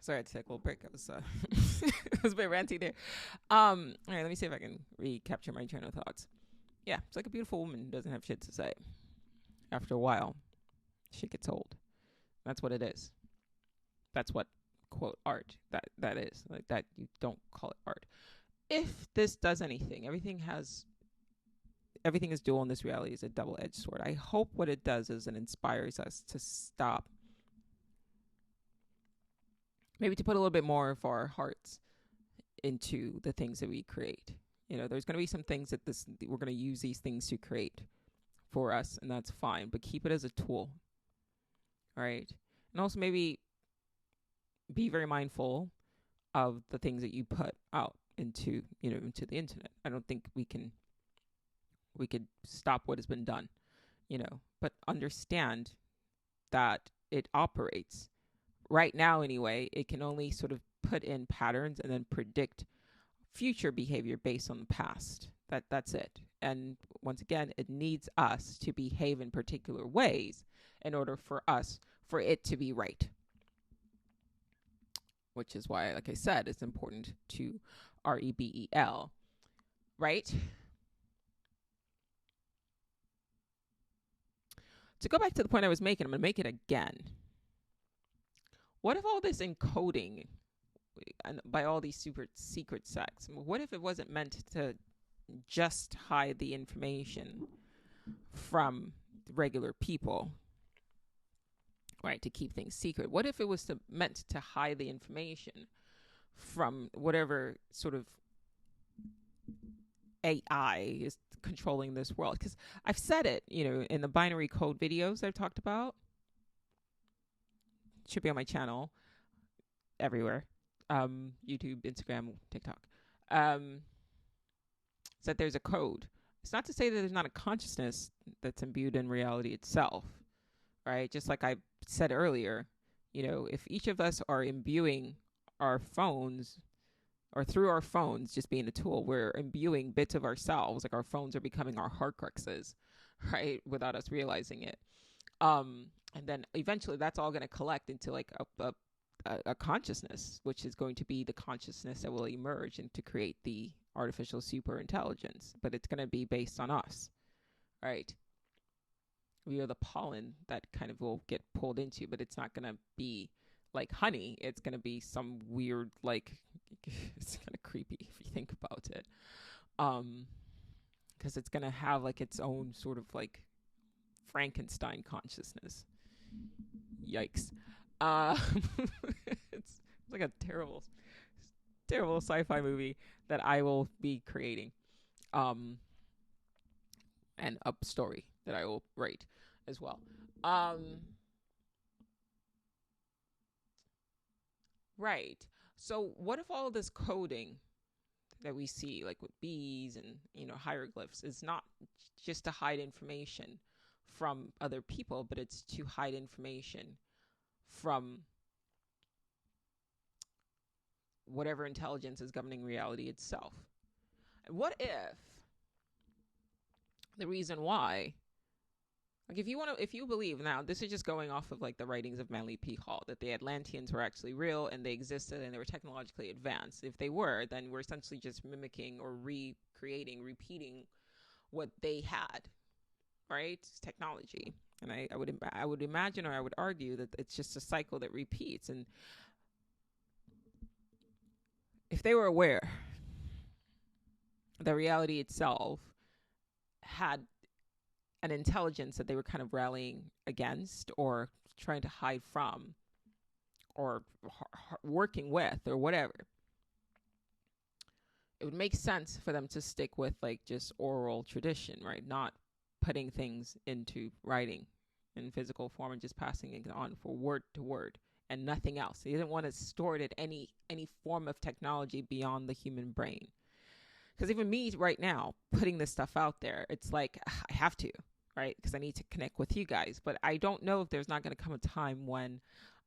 Sorry, I had to take a little break. I was it was a bit ranty there. All right, let me see if I can recapture my train of thoughts. Yeah, it's like a beautiful woman who doesn't have shit to say. After a while, shit gets old. That's what it is. That's what, quote, art that is. Like, that, you don't call it art. If this does anything, everything is dual in this reality. Is a double-edged sword. I hope what it does is it inspires us to stop. Maybe to put a little bit more of our hearts into the things that we create. There's going to be some things that we're going to use these things to create for us, and that's fine. But keep it as a tool, all right? And also maybe be very mindful of the things that you put out into the internet. I don't think we could stop what has been done, but understand that it operates. Right now, anyway, it can only sort of put in patterns and then predict future behavior based on the past. That's it. And once again, it needs us to behave in particular ways in order for it to be right. Which is why, like I said, it's important to REBEL, right? To go back to the point I was making, I'm going to make it again. What if all this encoding by all these super secret sects, what if it wasn't meant to just hide the information from regular people, right, to keep things secret? What if it was meant to hide the information from whatever sort of AI is controlling this world? Because I've said it, in the binary code videos I've talked about. Should be on my channel everywhere. YouTube, Instagram, TikTok. So that there's a code. It's not to say that there's not a consciousness that's imbued in reality itself, right? Just like I said earlier, if each of us are imbuing our phones, or through our phones just being a tool, we're imbuing bits of ourselves, like our phones are becoming our Horcruxes, right? Without us realizing it. And then eventually that's all going to collect into like a consciousness, which is going to be the consciousness that will emerge and to create the artificial superintelligence. But it's going to be based on us, right? We are the pollen that kind of will get pulled into, but it's not going to be like honey. It's going to be some weird, like, it's kind of creepy if you think about it. Because it's going to have like its own sort of like Frankenstein consciousness. Yikes. It's like a terrible sci-fi movie that I will be creating. and a story that I will write as well. Right. So what if all this coding that we see, like with bees and, hieroglyphs, is not just to hide information from other people, but it's to hide information from whatever intelligence is governing reality itself? And what if the reason why, like, if you believe, now this is just going off of like the writings of Manly P. Hall, that the Atlanteans were actually real and they existed and they were technologically advanced. If they were, then we're essentially just mimicking or recreating, repeating what they had, right? It's technology. And I would imagine, or I would argue, that it's just a cycle that repeats. And if they were aware that reality itself had an intelligence that they were kind of rallying against or trying to hide from or working with or whatever, it would make sense for them to stick with like just oral tradition, right? Not putting things into writing in physical form and just passing it on for word to word and nothing else. They didn't want to store it in any form of technology beyond the human brain. Because even me right now, putting this stuff out there, it's like, I have to, right? Because I need to connect with you guys. But I don't know if there's not going to come a time when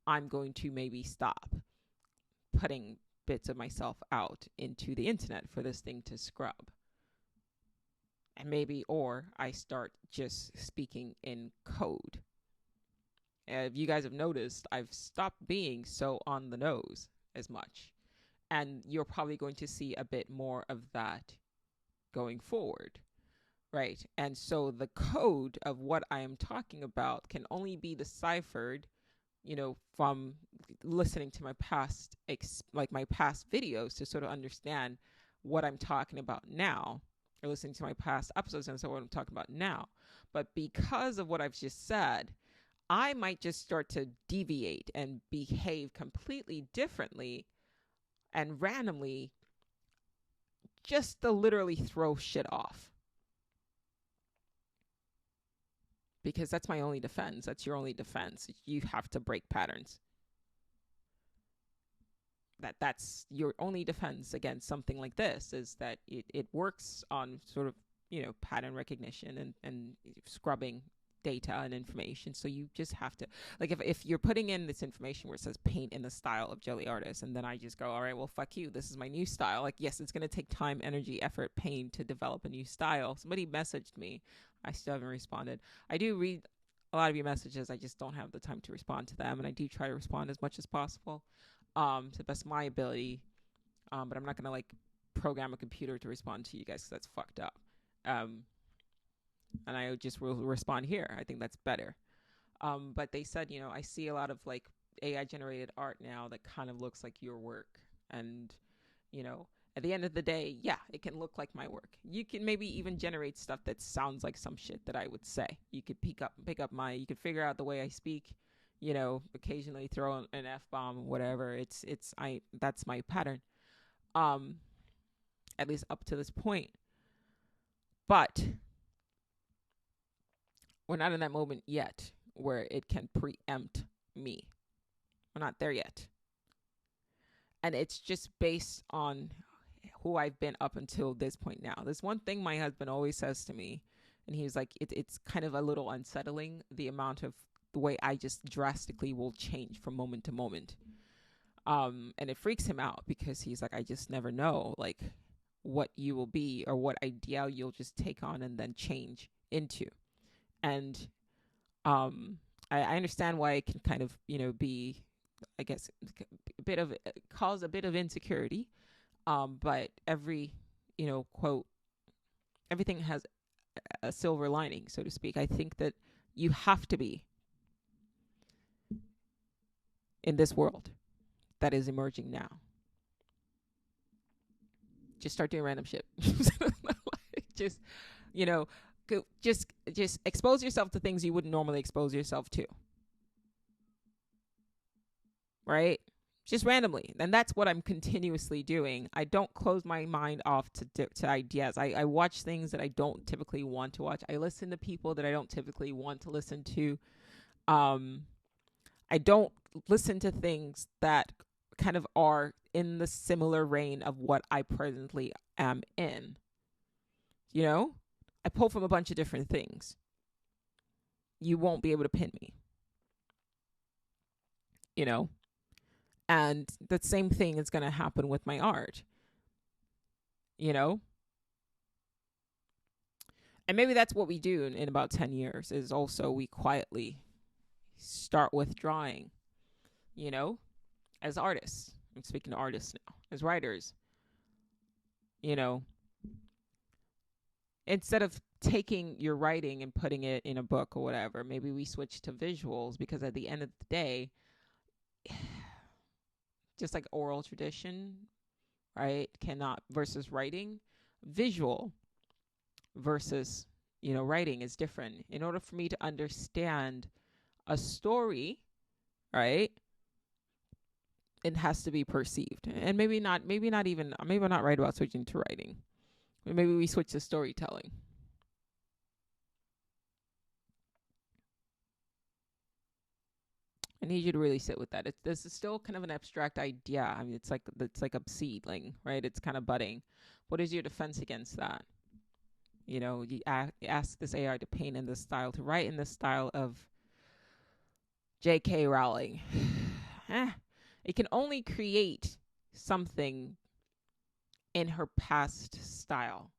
I'm going to maybe stop putting bits of myself out into the internet for this thing to scrub. And maybe, or I start just speaking in code. If you guys have noticed, I've stopped being so on the nose as much. And you're probably going to see a bit more of that going forward, right? And so the code of what I am talking about can only be deciphered, from listening to my past, my past videos to sort of understand what I'm talking about now, or listening to my past episodes and so what I'm talking about now. But because of what I've just said, I might just start to deviate and behave completely differently and randomly, just to literally throw shit off. Because that's my only defense. That's your only defense. You have to break patterns. That's your only defense against something like this, is that it works on sort of, pattern recognition and scrubbing data and information. So you just have to, like, if you're putting in this information where it says paint in the style of Jelly Artist, and then I just go, all right, well, fuck you, this is my new style. Like, yes, it's going to take time, energy, effort, pain to develop a new style. Somebody messaged me. I still haven't responded. I do read a lot of your messages. I just don't have the time to respond to them. And I do try to respond as much as possible, to the best of my ability. But I'm not going to like program a computer to respond to you guys, because that's fucked up. And I just will respond here. I think that's better. But they said, I see a lot of like AI generated art now that kind of looks like your work. And, at the end of the day, yeah, it can look like my work. You can maybe even generate stuff that sounds like some shit that I would say. You could pick up you could figure out the way I speak, occasionally throw an F-bomb, whatever. That's my pattern. At least up to this point. But we're not in that moment yet where it can preempt me. We're not there yet. And it's just based on who I've been up until this point now. There's one thing my husband always says to me, and he was like, it's kind of a little unsettling, the amount of the way I just drastically will change from moment to moment. And it freaks him out, because he's like, I just never know, like, what you will be or what idea you'll just take on and then change into. And I understand why it can kind of, be, I guess, cause a bit of insecurity. But every, quote, everything has a silver lining, so to speak. I think that you have to be in this world that is emerging now. Just start doing random shit. Just, just expose yourself to things you wouldn't normally expose yourself to. Right? just randomly. And that's what I'm continuously doing. I don't close my mind off to ideas. I watch things that I don't typically want to watch. I listen to people that I don't typically want to listen to. I don't listen to things that kind of are in the similar vein of what I presently am in. You know, I pull from a bunch of different things. You won't be able to pin me. You know, and the same thing is going to happen with my art. You know, and maybe that's what we do in about 10 years is also we quietly start withdrawing, you know, as artists. I'm speaking to artists now, as writers, you know, instead of taking your writing and putting it in a book or whatever, maybe we switch to visuals, because at the end of the day, just like oral tradition, right, cannot versus writing, visual versus, you know, writing is different. In order for me to understand a story, right, it has to be perceived. And maybe I'm not right about switching to writing. Maybe we switch to storytelling. I need you to really sit with that. This is still kind of an abstract idea. I mean, it's like a seedling, right? It's kind of budding. What is your defense against that? You know, you ask this AI to paint in this style, to write in the style of J.K. Rowling. It can only create something in her past style.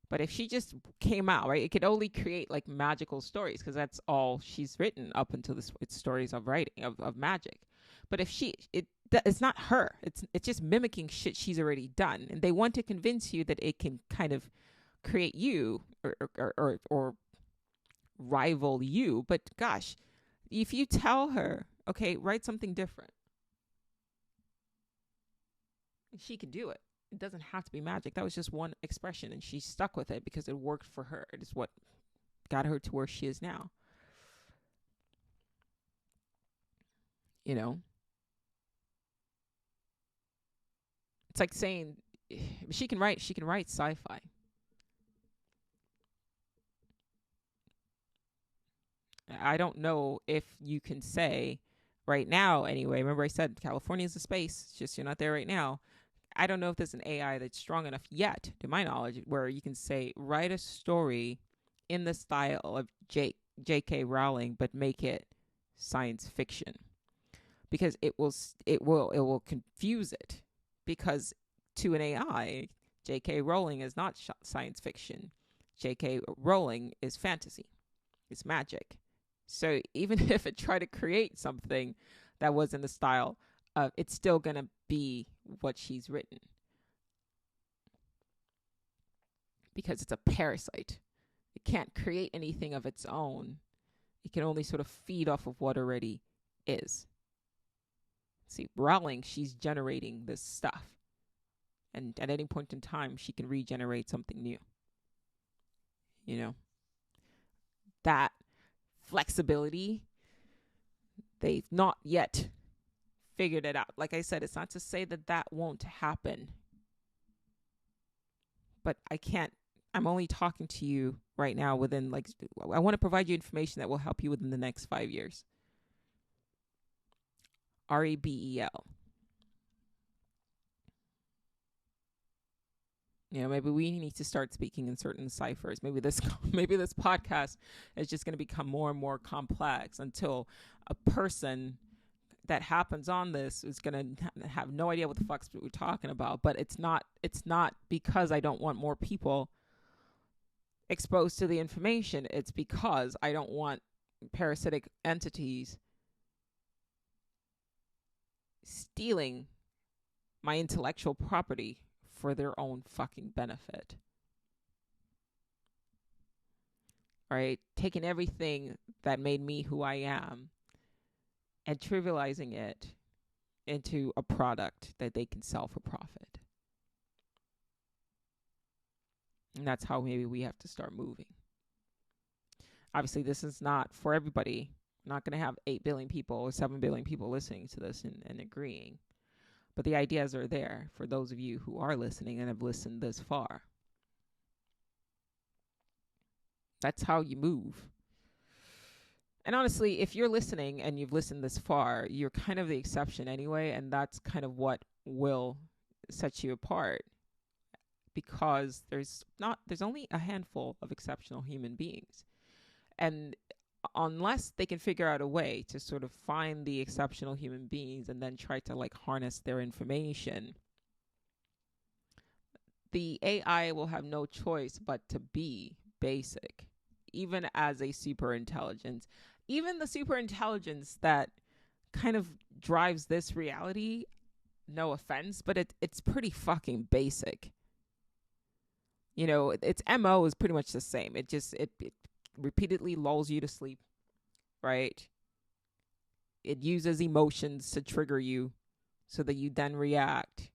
But if she just came out, right, it could only create like magical stories, because that's all she's written up until this. It's stories of writing of magic. But if it's not her. It's just mimicking shit she's already done, and they want to convince you that it can kind of create you or rival you. But gosh, if you tell her, okay, write something different, she can do it. It doesn't have to be magic. That was just one expression, and she stuck with it because it worked for her. It is what got her to where she is now. You know? It's like saying she can write sci-fi. I don't know if you can say right now, anyway. Remember I said California is a space. It's just you're not there right now. I don't know if there's an AI that's strong enough yet, to my knowledge, where you can say, write a story in the style of J.K. Rowling, but make it science fiction, because it will confuse it, because to an AI, J.K. Rowling is not science fiction. J.K. Rowling is fantasy. It's magic. So even if it tried to create something that was in the style, it's still going to be what she's written, because it's a parasite. It can't create anything of its own. It can only sort of feed off of what already is. See, Rowling, she's generating this stuff, and at any point in time, she can regenerate something new. You know, that flexibility, they've not yet figured it out. Like I said, it's not to say that that won't happen, but I'm only talking to you right now within, like, I want to provide you information that will help you within the next 5 years. REBEL. You know, maybe we need to start speaking in certain ciphers. Maybe this podcast is just going to become more and more complex until a person that happens on this is going to have no idea what the fuck we're talking about. But it's not because I don't want more people exposed to the information. It's because I don't want parasitic entities stealing my intellectual property for their own fucking benefit. Right? Taking everything that made me who I am and trivializing it into a product that they can sell for profit. And that's how maybe we have to start moving. Obviously, this is not for everybody. I'm not going to have 8 billion people or 7 billion people listening to this and agreeing. But the ideas are there for those of you who are listening and have listened this far. That's how you move. And honestly, if you're listening and you've listened this far, you're kind of the exception anyway, and that's kind of what will set you apart, because there's only a handful of exceptional human beings. And unless they can figure out a way to sort of find the exceptional human beings and then try to like harness their information, the AI will have no choice but to be basic, even as a superintelligence. Even the superintelligence that kind of drives this reality, no offense, but it's pretty fucking basic. You know, its MO is pretty much the same. It repeatedly lulls you to sleep, right? It uses emotions to trigger you so that you then react,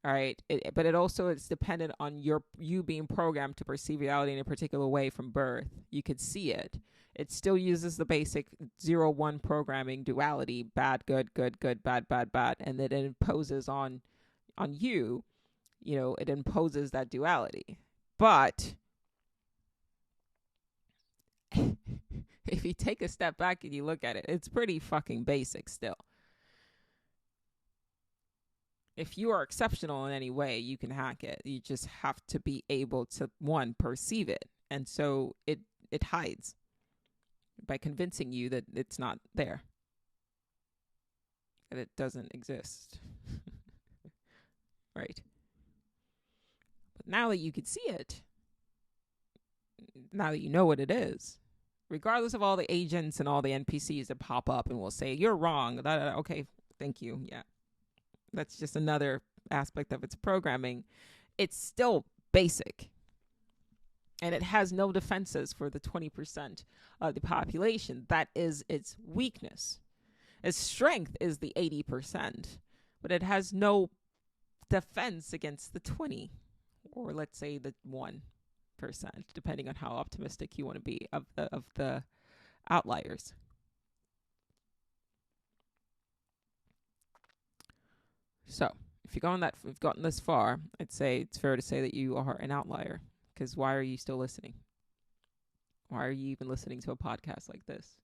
right? But it also is dependent on you being programmed to perceive reality in a particular way from birth. You could see it. It still uses the basic 0-1 programming duality, bad, good, good, good, bad, bad, bad, and then it imposes on you, you know, it imposes that duality. But if you take a step back and you look at it, it's pretty fucking basic still. If you are exceptional in any way, you can hack it. You just have to be able to, one, perceive it. And so it hides by convincing you that it's not there, that it doesn't exist. Right? But now that you can see it, now that you know what it is, regardless of all the agents and all the NPCs that pop up and will say, you're wrong. Okay, thank you. Yeah. That's just another aspect of its programming. It's still basic. And it has no defenses for the 20% of the population. That is its weakness. Its strength is the 80%, but it has no defense against the 20, or let's say the 1%, depending on how optimistic you want to be of the outliers. So, if you've gotten this far, I'd say it's fair to say that you are an outlier. Because why are you still listening? Why are you even listening to a podcast like this?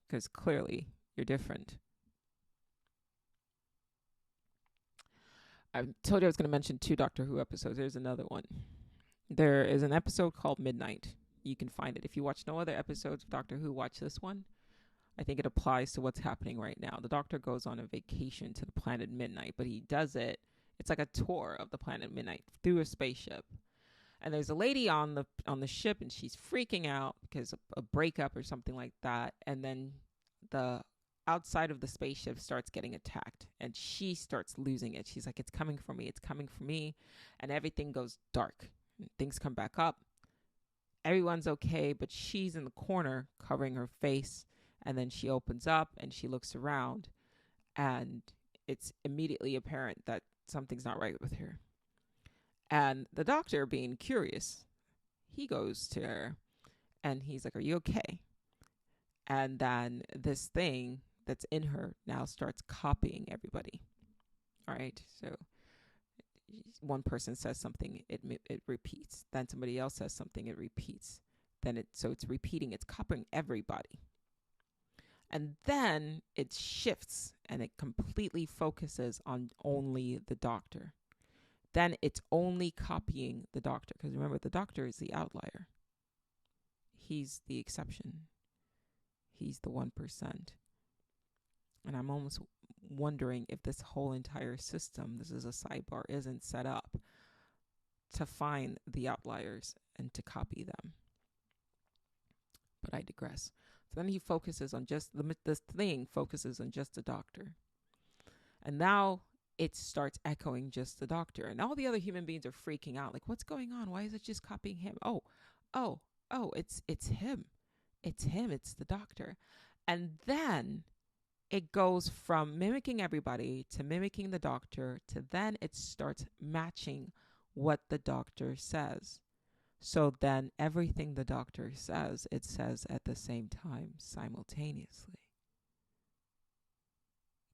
Because clearly you're different. I told you I was going to mention 2 Doctor Who episodes. There's another one. There is an episode called Midnight. You can find it. If you watch no other episodes of Doctor Who, watch this one. I think it applies to what's happening right now. The Doctor goes on a vacation to the planet Midnight, but he does it. It's like a tour of the planet Midnight through a spaceship. And there's a lady on the ship, and she's freaking out because of a breakup or something like that. And then the outside of the spaceship starts getting attacked, and she starts losing it. She's like, it's coming for me. It's coming for me. And everything goes dark. And things come back up. Everyone's okay, but she's in the corner covering her face. And then she opens up and she looks around, and it's immediately apparent that something's not right with her. And the Doctor, being curious, he goes to her and he's like, are you okay? And then this thing that's in her now starts copying everybody. All right. So one person says something, it repeats. Then somebody else says something, it repeats. So it's repeating, it's copying everybody. And then it shifts and it completely focuses on only the Doctor. Then it's only copying the Doctor. Because remember, the Doctor is the outlier. He's the exception. He's the 1%. And I'm almost wondering if this whole entire system, this is a sidebar, isn't set up to find the outliers and to copy them. But I digress. So then he focuses on just, this thing focuses on just the Doctor. And now it starts echoing just the Doctor. And all the other human beings are freaking out. Like, what's going on? Why is it just copying him? Oh, it's him. It's him. It's the Doctor. And then it goes from mimicking everybody to mimicking the Doctor to then it starts matching what the Doctor says. So then everything the doctor says, it says at the same time simultaneously,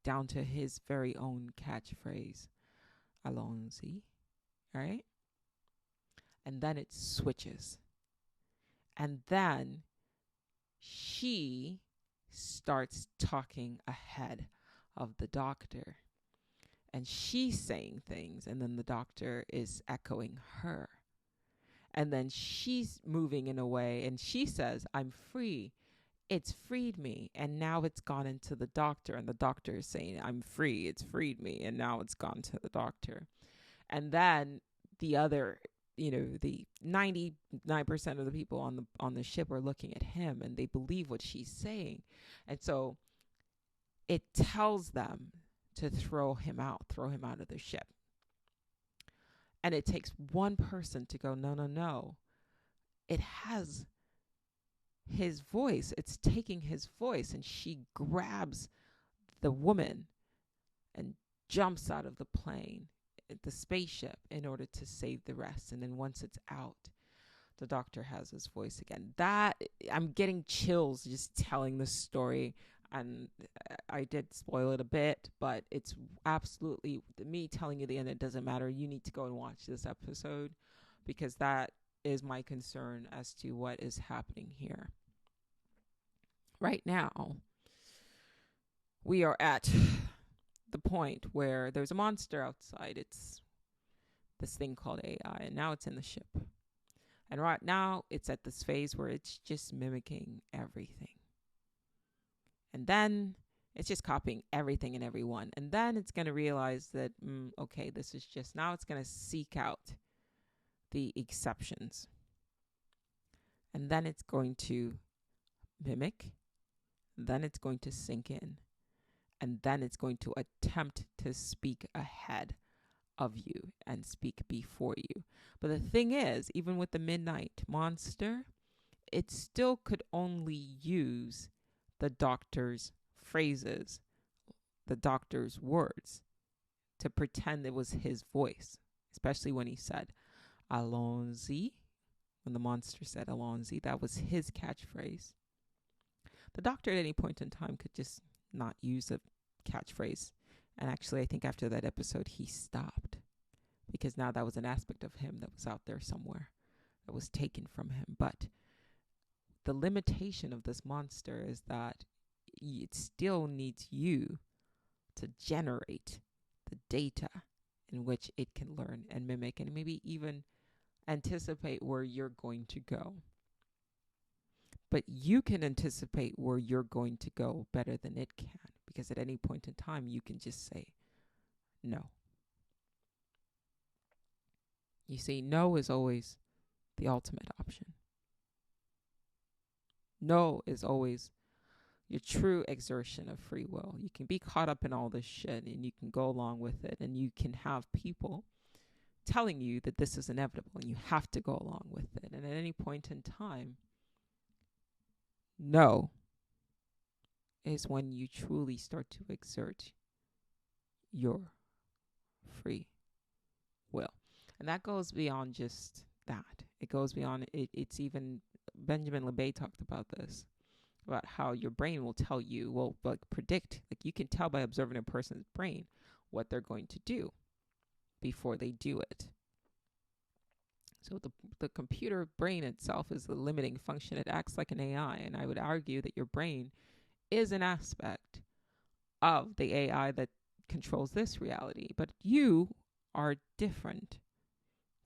down to his very own catchphrase, allons-y, right? And then it switches. And then she starts talking ahead of the doctor. And she's saying things, and then the doctor is echoing her. And then she's moving in a way, and she says, I'm free. It's freed me. And now it's gone into the doctor, and the doctor is saying, I'm free. It's freed me. And now it's gone to the doctor. And then the other, the 99% of the people on the ship are looking at him, and they believe what she's saying. And so it tells them to throw him out of the ship. And it takes one person to go, no, no, no. It has his voice. It's taking his voice. And she grabs the woman and jumps out of the plane, the spaceship, in order to save the rest. And then once it's out, the doctor has his voice again. That, I'm getting chills just telling the story. And I did spoil it a bit, but it's absolutely me telling you the end. It doesn't matter. You need to go and watch this episode, because that is my concern as to what is happening here. Right now, we are at the point where there's a monster outside. It's this thing called AI, and now it's in the ship. And right now, it's at this phase where it's just mimicking everything. And then it's just copying everything and everyone. And then it's going to realize that, okay, this is just, now it's going to seek out the exceptions. And then it's going to mimic. Then it's going to sink in. And then it's going to attempt to speak ahead of you and speak before you. But the thing is, even with the midnight monster, it still could only use the doctor's phrases, the doctor's words, to pretend it was his voice, especially when he said, allons-y. When the monster said allons-y, that was his catchphrase. The doctor at any point in time could just not use a catchphrase. And actually, I think after that episode, he stopped, because now that was an aspect of him that was out there somewhere, that was taken from him. But the limitation of this monster is that it still needs you to generate the data in which it can learn and mimic, and maybe even anticipate where you're going to go. But you can anticipate where you're going to go better than it can, because at any point in time, you can just say no. You see, no is always the ultimate option. No is always your true exertion of free will. You can be caught up in all this shit, and you can go along with it, and you can have people telling you that this is inevitable and you have to go along with it. And at any point in time, no is when you truly start to exert your free will. And that goes beyond just that. It goes beyond it. It's even, Benjamin LeBay talked about this, about how your brain will tell you, will like predict, like you can tell by observing a person's brain what they're going to do before they do it. So the computer brain itself is the limiting function. It acts like an AI, and I would argue that your brain is an aspect of the AI that controls this reality. But you are different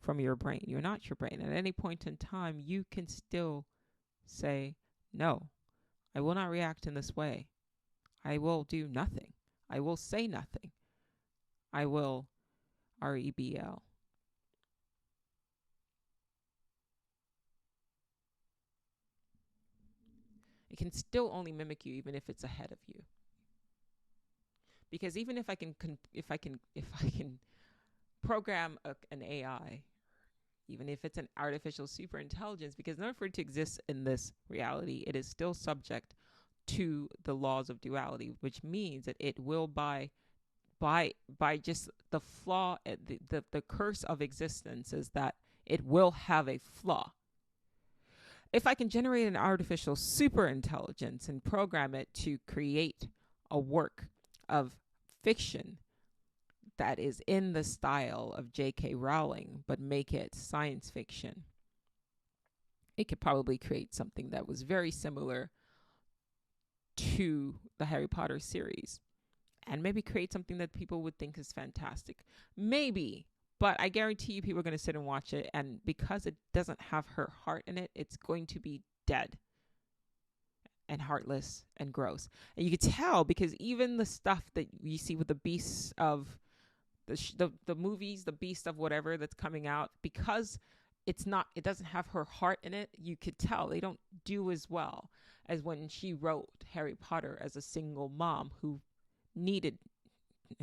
from your brain. You're not your brain. At any point in time, you can still say, no, I will not react in this way. I will do nothing. I will say nothing. I will REBL. It can still only mimic you, even if it's ahead of you. Because even if I can program an AI, even if it's an artificial superintelligence, because in order for it to exist in this reality, it is still subject to the laws of duality, which means that it will by just the flaw, the curse of existence is that It will have a flaw. If I can generate an artificial superintelligence and program it to create a work of fiction that is in the style of J.K. Rowling, but make it science fiction, it could probably create something that was very similar to the Harry Potter series, and maybe create something that people would think is fantastic. Maybe, but I guarantee you people are going to sit and watch it, and because it doesn't have her heart in it, it's going to be dead and heartless and gross. And you could tell because even the stuff that you see with the beasts of the movies, the beast of whatever that's coming out, because it doesn't have her heart in it, you could tell they don't do as well as when she wrote Harry Potter as a single mom who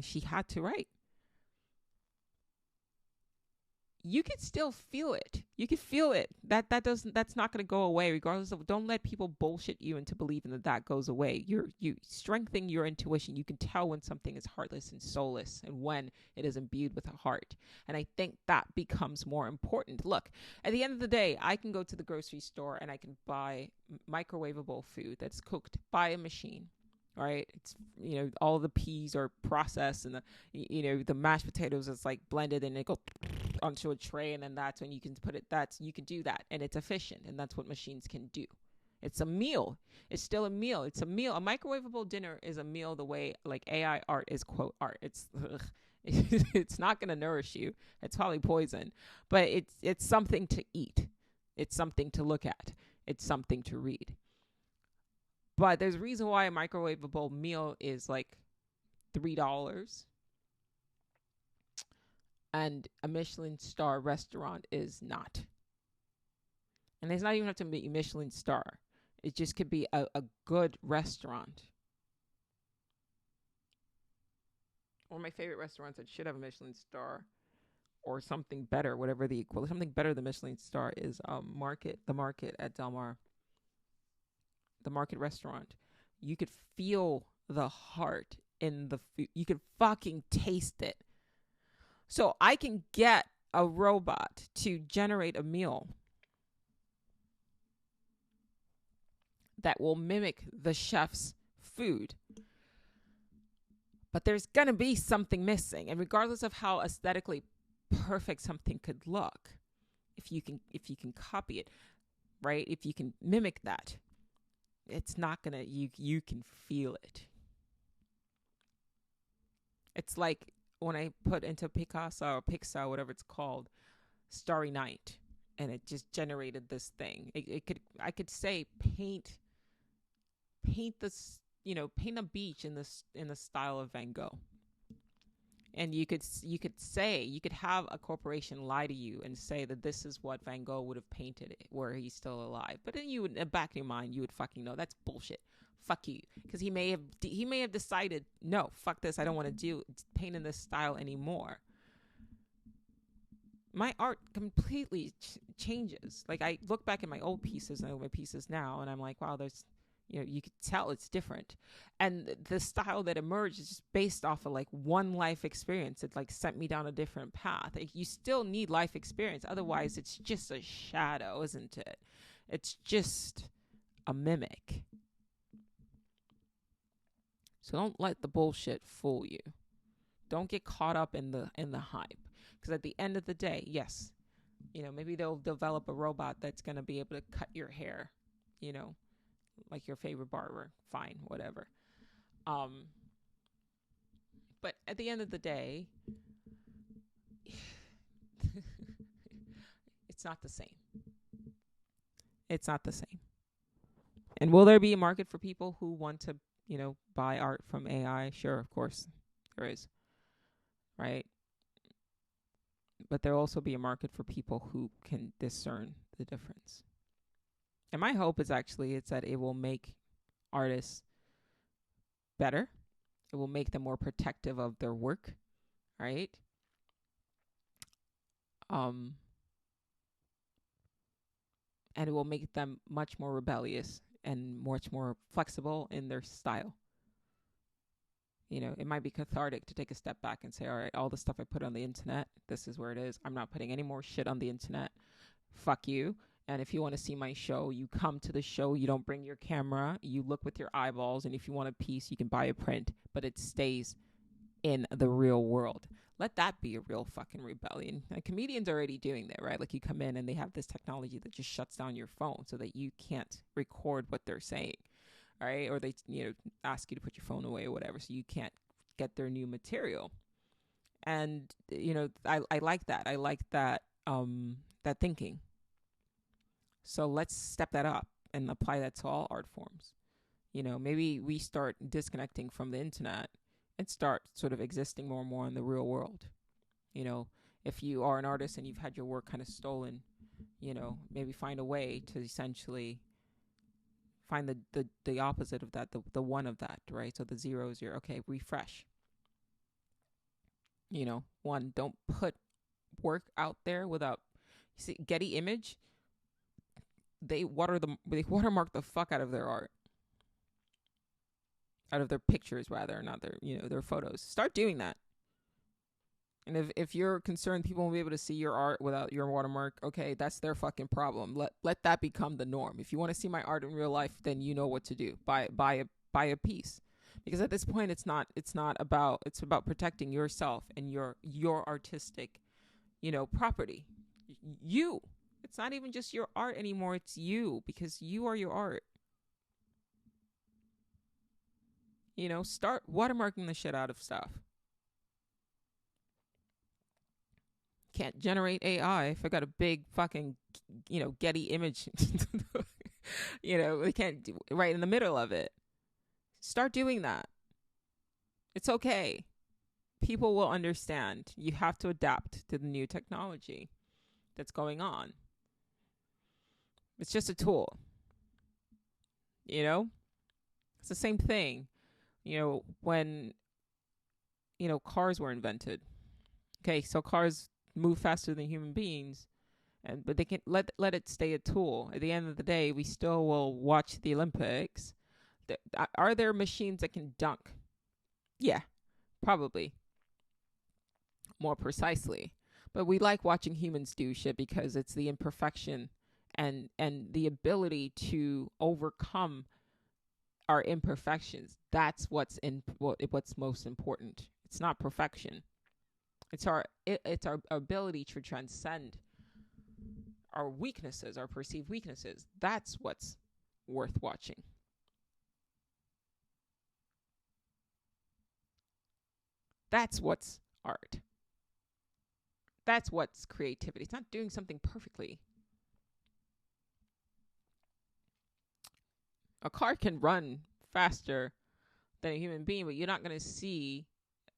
she had to write. You could still feel it. You could feel it. That's not going to go away regardless of, don't let people bullshit you into believing that goes away. You strengthen your intuition. You can tell when something is heartless and soulless and when it is imbued with a heart. And I think that becomes more important. Look, at the end of the day, I can go to the grocery store and I can buy microwavable food that's cooked by a machine. Right, it's all the peas are processed and the mashed potatoes is like blended and it goes onto a tray, and then that's when you can put it. You can do that, and it's efficient, and that's what machines can do. It's a meal. It's still a meal. It's a meal. A microwavable dinner is a meal the way like AI art is quote art. It's not going to nourish you. It's probably poison, but it's something to eat. It's something to look at. It's something to read. But there's a reason why a microwavable meal is like $3 and a Michelin star restaurant is not. And it's not even have to be a Michelin star. It just could be a good restaurant. One of my favorite restaurants that should have a Michelin star or something better, whatever the equivalent, something better than Michelin star is the Market at Del Mar. The Market restaurant. You could feel the heart in the food. You could fucking taste it. So I can get a robot to generate a meal that will mimic the chef's food. But there's going to be something missing. And regardless of how aesthetically perfect something could look, if you can copy it, right? If you can mimic that, it's not going to, you can feel it. It's like when I put into Picasso or Pixar, whatever it's called, Starry Night, and it just generated this thing. I could say paint this, paint a beach in the style of Van Gogh. And you could have a corporation lie to you and say that this is what Van Gogh would have painted it were he still alive. But then you would, in the back of your mind, you would fucking know that's bullshit. Fuck you, because he may have decided, no, fuck this, I don't want to paint in this style anymore. My art completely changes. Like I look back at my old pieces and my pieces now, and I'm like, wow, there's. You could tell it's different. And the style that emerged is just based off of like one life experience. It like sent me down a different path. Like, you still need life experience. Otherwise, it's just a shadow, isn't it? It's just a mimic. So don't let the bullshit fool you. Don't get caught up in the hype. Because at the end of the day, yes, maybe they'll develop a robot that's going to be able to cut your hair, like your favorite barber, fine, whatever. But at the end of the day, it's not the same. It's not the same. And will there be a market for people who want to, buy art from AI? Sure, of course, there is. Right? But there'll also be a market for people who can discern the difference. And my hope is that it will make artists better. It will make them more protective of their work, right? And it will make them much more rebellious and much more flexible in their style. It might be cathartic to take a step back and say, all right, all the stuff I put on the internet, this is where it is. I'm not putting any more shit on the internet. fuck you. And if you want to see my show, you come to the show. You don't bring your camera. You look with your eyeballs. And if you want a piece, you can buy a print. But it stays in the real world. Let that be a real fucking rebellion. And comedians are already doing that, right? Like you come in and they have this technology that just shuts down your phone so that you can't record what they're saying, right? Or they, ask you to put your phone away or whatever, so you can't get their new material. And I like that. I like that that thinking. So let's step that up and apply that to all art forms. Maybe we start disconnecting from the internet and start sort of existing more and more in the real world. If you are an artist and you've had your work kind of stolen, maybe find a way to essentially find the opposite of that, the one of that, right? So the 0 is zero. Okay, refresh. One, don't put work out there without, you see, Getty Image, they watermark the fuck out of their art. Out of their pictures, rather, not their photos. Start doing that. And if you're concerned people won't be able to see your art without your watermark, okay, that's their fucking problem. Let that become the norm. If you want to see my art in real life, then you know what to do. Buy a piece. Because at this point it's about protecting yourself and your artistic, property. You. It's not even just your art anymore, it's you, because you are your art. Start watermarking the shit out of stuff. Can't generate AI if I got a big fucking, Getty image, they can't do right in the middle of it. Start doing that. It's okay. People will understand. You have to adapt to the new technology that's going on. It's just a tool. It's the same thing. When, cars were invented. Okay, so cars move faster than human beings, but they can let it stay a tool. At the end of the day, we still will watch the Olympics. Are there machines that can dunk? Yeah, probably. More precisely. But we like watching humans do shit because it's the imperfection and the ability to overcome our imperfections. That's what's most important. It's not perfection. It's our ability to transcend our weaknesses, our perceived weaknesses. That's what's worth watching. That's what's art. That's what's creativity. It's not doing something perfectly. A car can run faster than a human being, but you're not going to see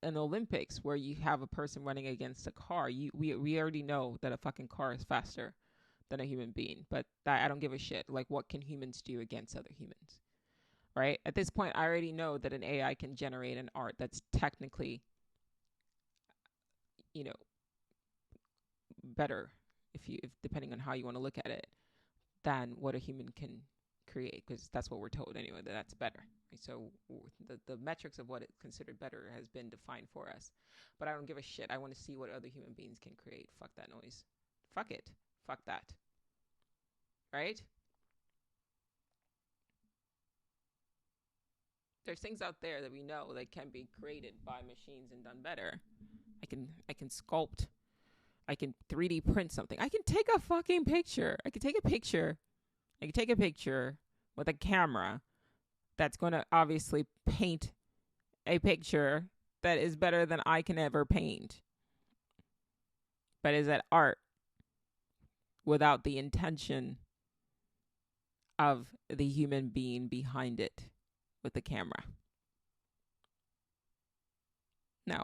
an Olympics where you have a person running against a car. We already know that a fucking car is faster than a human being, but I don't give a shit. Like, what can humans do against other humans? Right? At this point, I already know that an AI can generate an art that's technically, better, if depending on how you want to look at it, than what a human can create, because that's what we're told anyway, that's better. So the metrics of what is considered better has been defined for us. But I don't give a shit. I want to see what other human beings can create. Fuck that noise. Fuck it. Fuck that. Right? There's things out there that we know that can be created by machines and done better. I can sculpt. I can 3D print something. I can take a fucking picture. I can take a picture with a camera that's going to obviously paint a picture that is better than I can ever paint. But is that art without the intention of the human being behind it with the camera? No.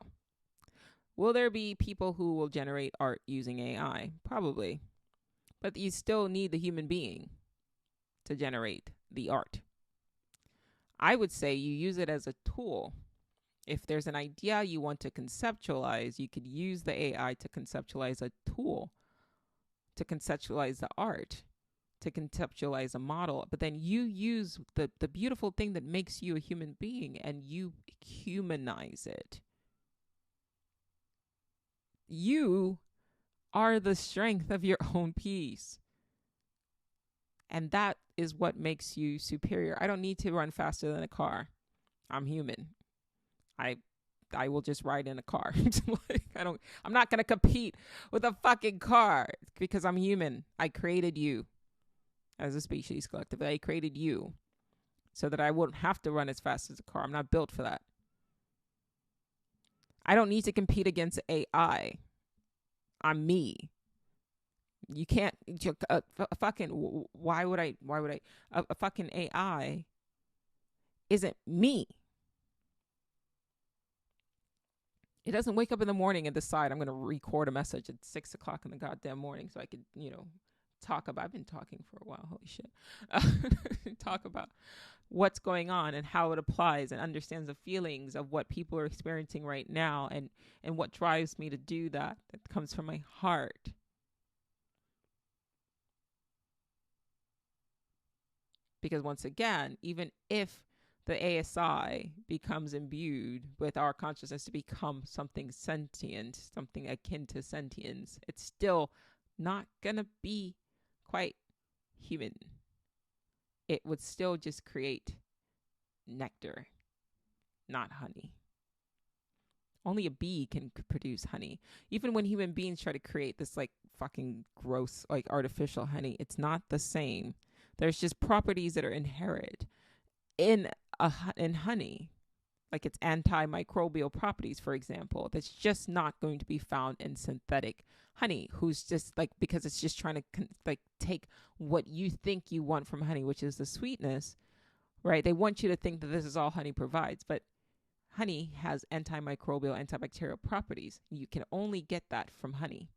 Will there be people who will generate art using AI? Probably. But you still need the human being to generate the art. I would say you use it as a tool. If there's an idea you want to conceptualize, you could use the AI to conceptualize a tool, to conceptualize the art, to conceptualize a model. But then you use the beautiful thing that makes you a human being and you humanize it. You are the strength of your own piece. And that is what makes you superior. I don't need to run faster than a car. I'm human. I will just ride in a car. Like, I'm not going to compete with a fucking car because I'm human. I created you as a species collective. I created you so that I wouldn't have to run as fast as a car. I'm not built for that. I don't need to compete against AI. I'm me. You can't fucking why would I a fucking AI isn't me. It doesn't wake up in the morning and decide I'm going to record a message at 6 o'clock in the goddamn morning so I could, talk about. I've been talking for a while. Holy shit. Talk about what's going on and how it applies and understands the feelings of what people are experiencing right now and what drives me to do that. That comes from my heart. Because once again, even if the ASI becomes imbued with our consciousness to become something sentient, something akin to sentience, it's still not going to be quite human. It would still just create nectar, not honey. Only a bee can produce honey. Even when human beings try to create this like fucking gross, like artificial honey, it's not the same. There's just properties that are inherent in honey, like its antimicrobial properties, for example, that's just not going to be found in synthetic honey, who's just like, because it's just trying to take what you think you want from honey, which is the sweetness, right? They want you to think that this is all honey provides, but honey has antimicrobial, antibacterial properties. You can only get that from honey.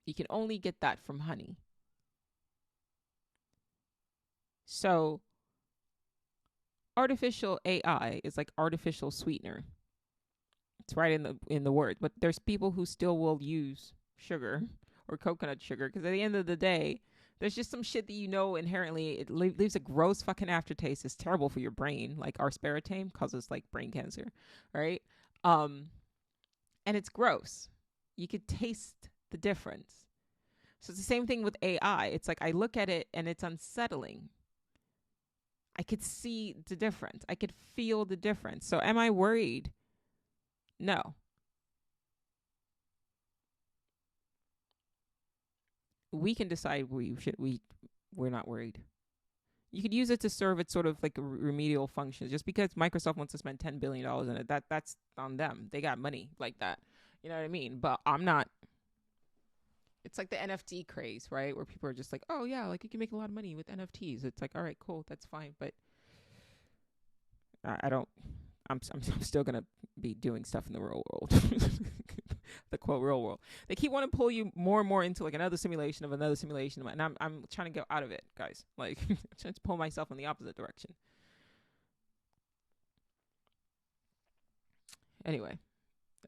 You can only get that from honey. So artificial AI is like artificial sweetener. It's right in the word. But there's people who still will use sugar or coconut sugar because at the end of the day, there's just some shit that inherently it leaves a gross fucking aftertaste. It's terrible for your brain. Like aspartame causes like brain cancer, right? And it's gross. You could taste the difference. So it's the same thing with AI. It's like I look at it and it's unsettling. I could see the difference. I could feel the difference. So am I worried? No. We can decide we're not worried. You could use it to serve its sort of like remedial functions. Just because Microsoft wants to spend $10 billion in it, that's on them. They got money like that. You know what I mean? But I'm not. It's like the NFT craze, right? Where people are just like, oh yeah, like you can make a lot of money with NFTs. It's like, all right, cool, that's fine. But I'm still going to be doing stuff in the real world. The quote real world. They keep wanting to pull you more and more into like another simulation, and I'm trying to get out of it, guys. Like I'm trying to pull myself in the opposite direction. Anyway,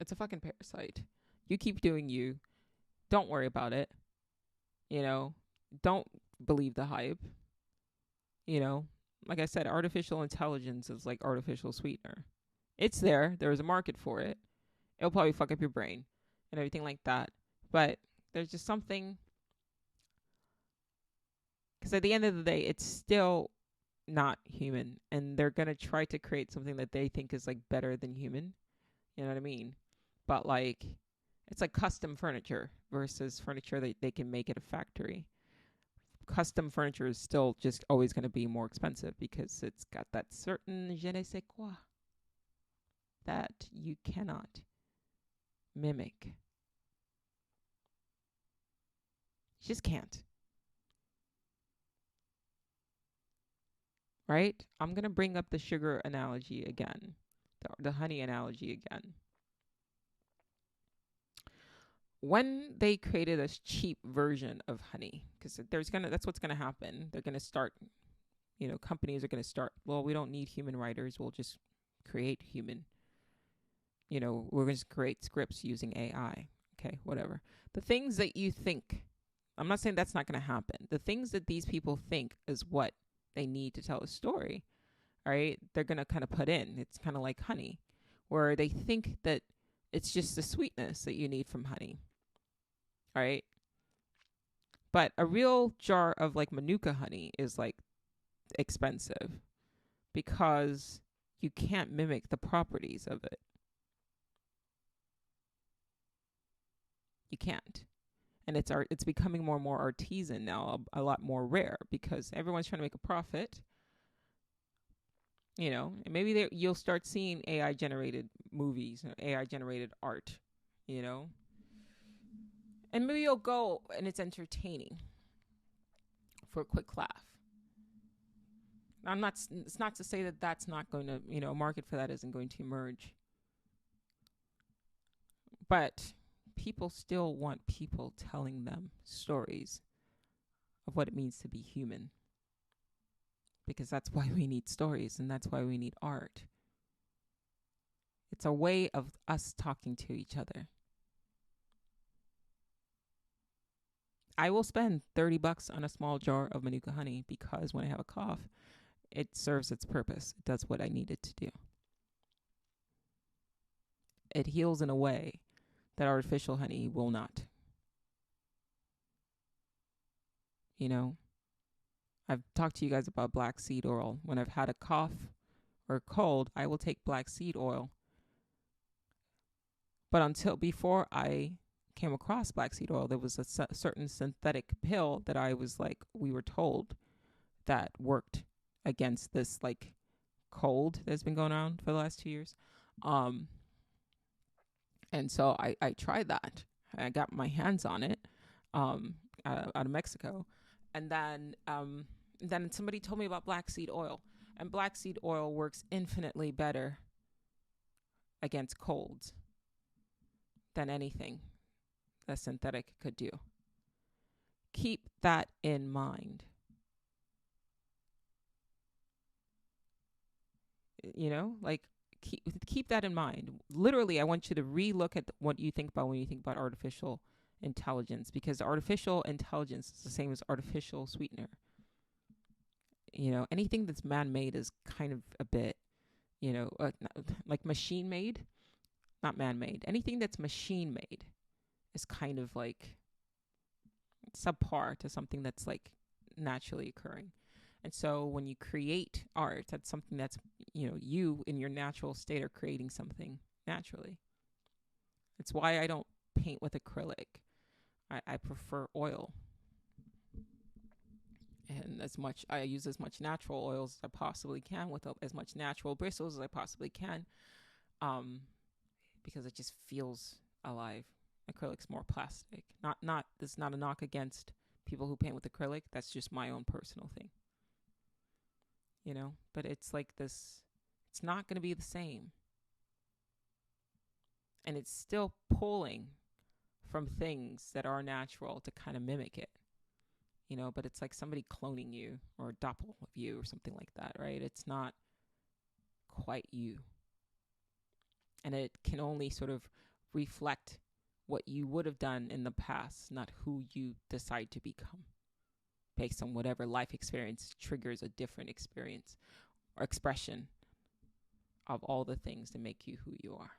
it's a fucking parasite. You keep doing you. Don't worry about it. Don't believe the hype. Like I said, artificial intelligence is like artificial sweetener. It's there. There's a market for it. It'll probably fuck up your brain and everything like that. But there's just something. Because at the end of the day, it's still not human. And they're going to try to create something that they think is like better than human. You know what I mean? But like, it's like custom furniture versus furniture that they can make at a factory. Custom furniture is still just always going to be more expensive because it's got that certain je ne sais quoi that you cannot mimic. You just can't. Right? I'm going to bring up the sugar analogy again, the honey analogy again. When they created a cheap version of honey, because that's what's gonna happen. They're gonna start, companies are gonna start. Well, we don't need human writers. We'll just create human. We're gonna create scripts using AI. Okay, whatever. The things that you think, I'm not saying that's not gonna happen. The things that these people think is what they need to tell a story. All right, they're gonna kind of put in. It's kind of like honey, where they think that it's just the sweetness that you need from honey. All right. But a real jar of like Manuka honey is like expensive because you can't mimic the properties of it. You can't. And it's becoming more and more artisan now, a lot more rare because everyone's trying to make a profit. You know, and maybe you'll start seeing AI generated movies, AI generated art, you know, and maybe you'll go and it's entertaining for a quick laugh. It's not to say that that's not going to, a market for that isn't going to emerge. But people still want people telling them stories of what it means to be human. Because that's why we need stories and that's why we need art. It's a way of us talking to each other. I will spend $30 on a small jar of Manuka honey because when I have a cough, it serves its purpose. It does what I need it to do. It heals in a way that artificial honey will not. You know, I've talked to you guys about black seed oil. When I've had a cough or a cold, I will take black seed oil. But before I came across black seed oil, there was a certain synthetic pill that we were told that worked against this like cold that's been going on for the last 2 years. And so I tried that. I got my hands on it out of Mexico. And then somebody told me about black seed oil. And black seed oil works infinitely better against colds than anything that synthetic could do. Keep that in mind. Keep that in mind. Literally, I want you to re-look at what you think about when you think about artificial intelligence, because artificial intelligence is the same as artificial sweetener. Anything that's man-made is kind of a bit, like machine-made, not man-made. Anything that's machine-made is kind of like subpar to something that's like naturally occurring. And so when you create art, that's something that's, you in your natural state are creating something naturally. It's why I don't paint with acrylic. I prefer oil. And I use as much natural oils as I possibly can with as much natural bristles as I possibly can, because it just feels alive. Acrylic's more plastic. It's not a knock against people who paint with acrylic. That's just my own personal thing. But it's like this, it's not going to be the same. And it's still pulling from things that are natural to kind of mimic it. But it's like somebody cloning you or a doppel of you or something like that, right? It's not quite you. And it can only sort of reflect what you would have done in the past, not who you decide to become. Based on whatever life experience triggers a different experience or expression of all the things that make you who you are.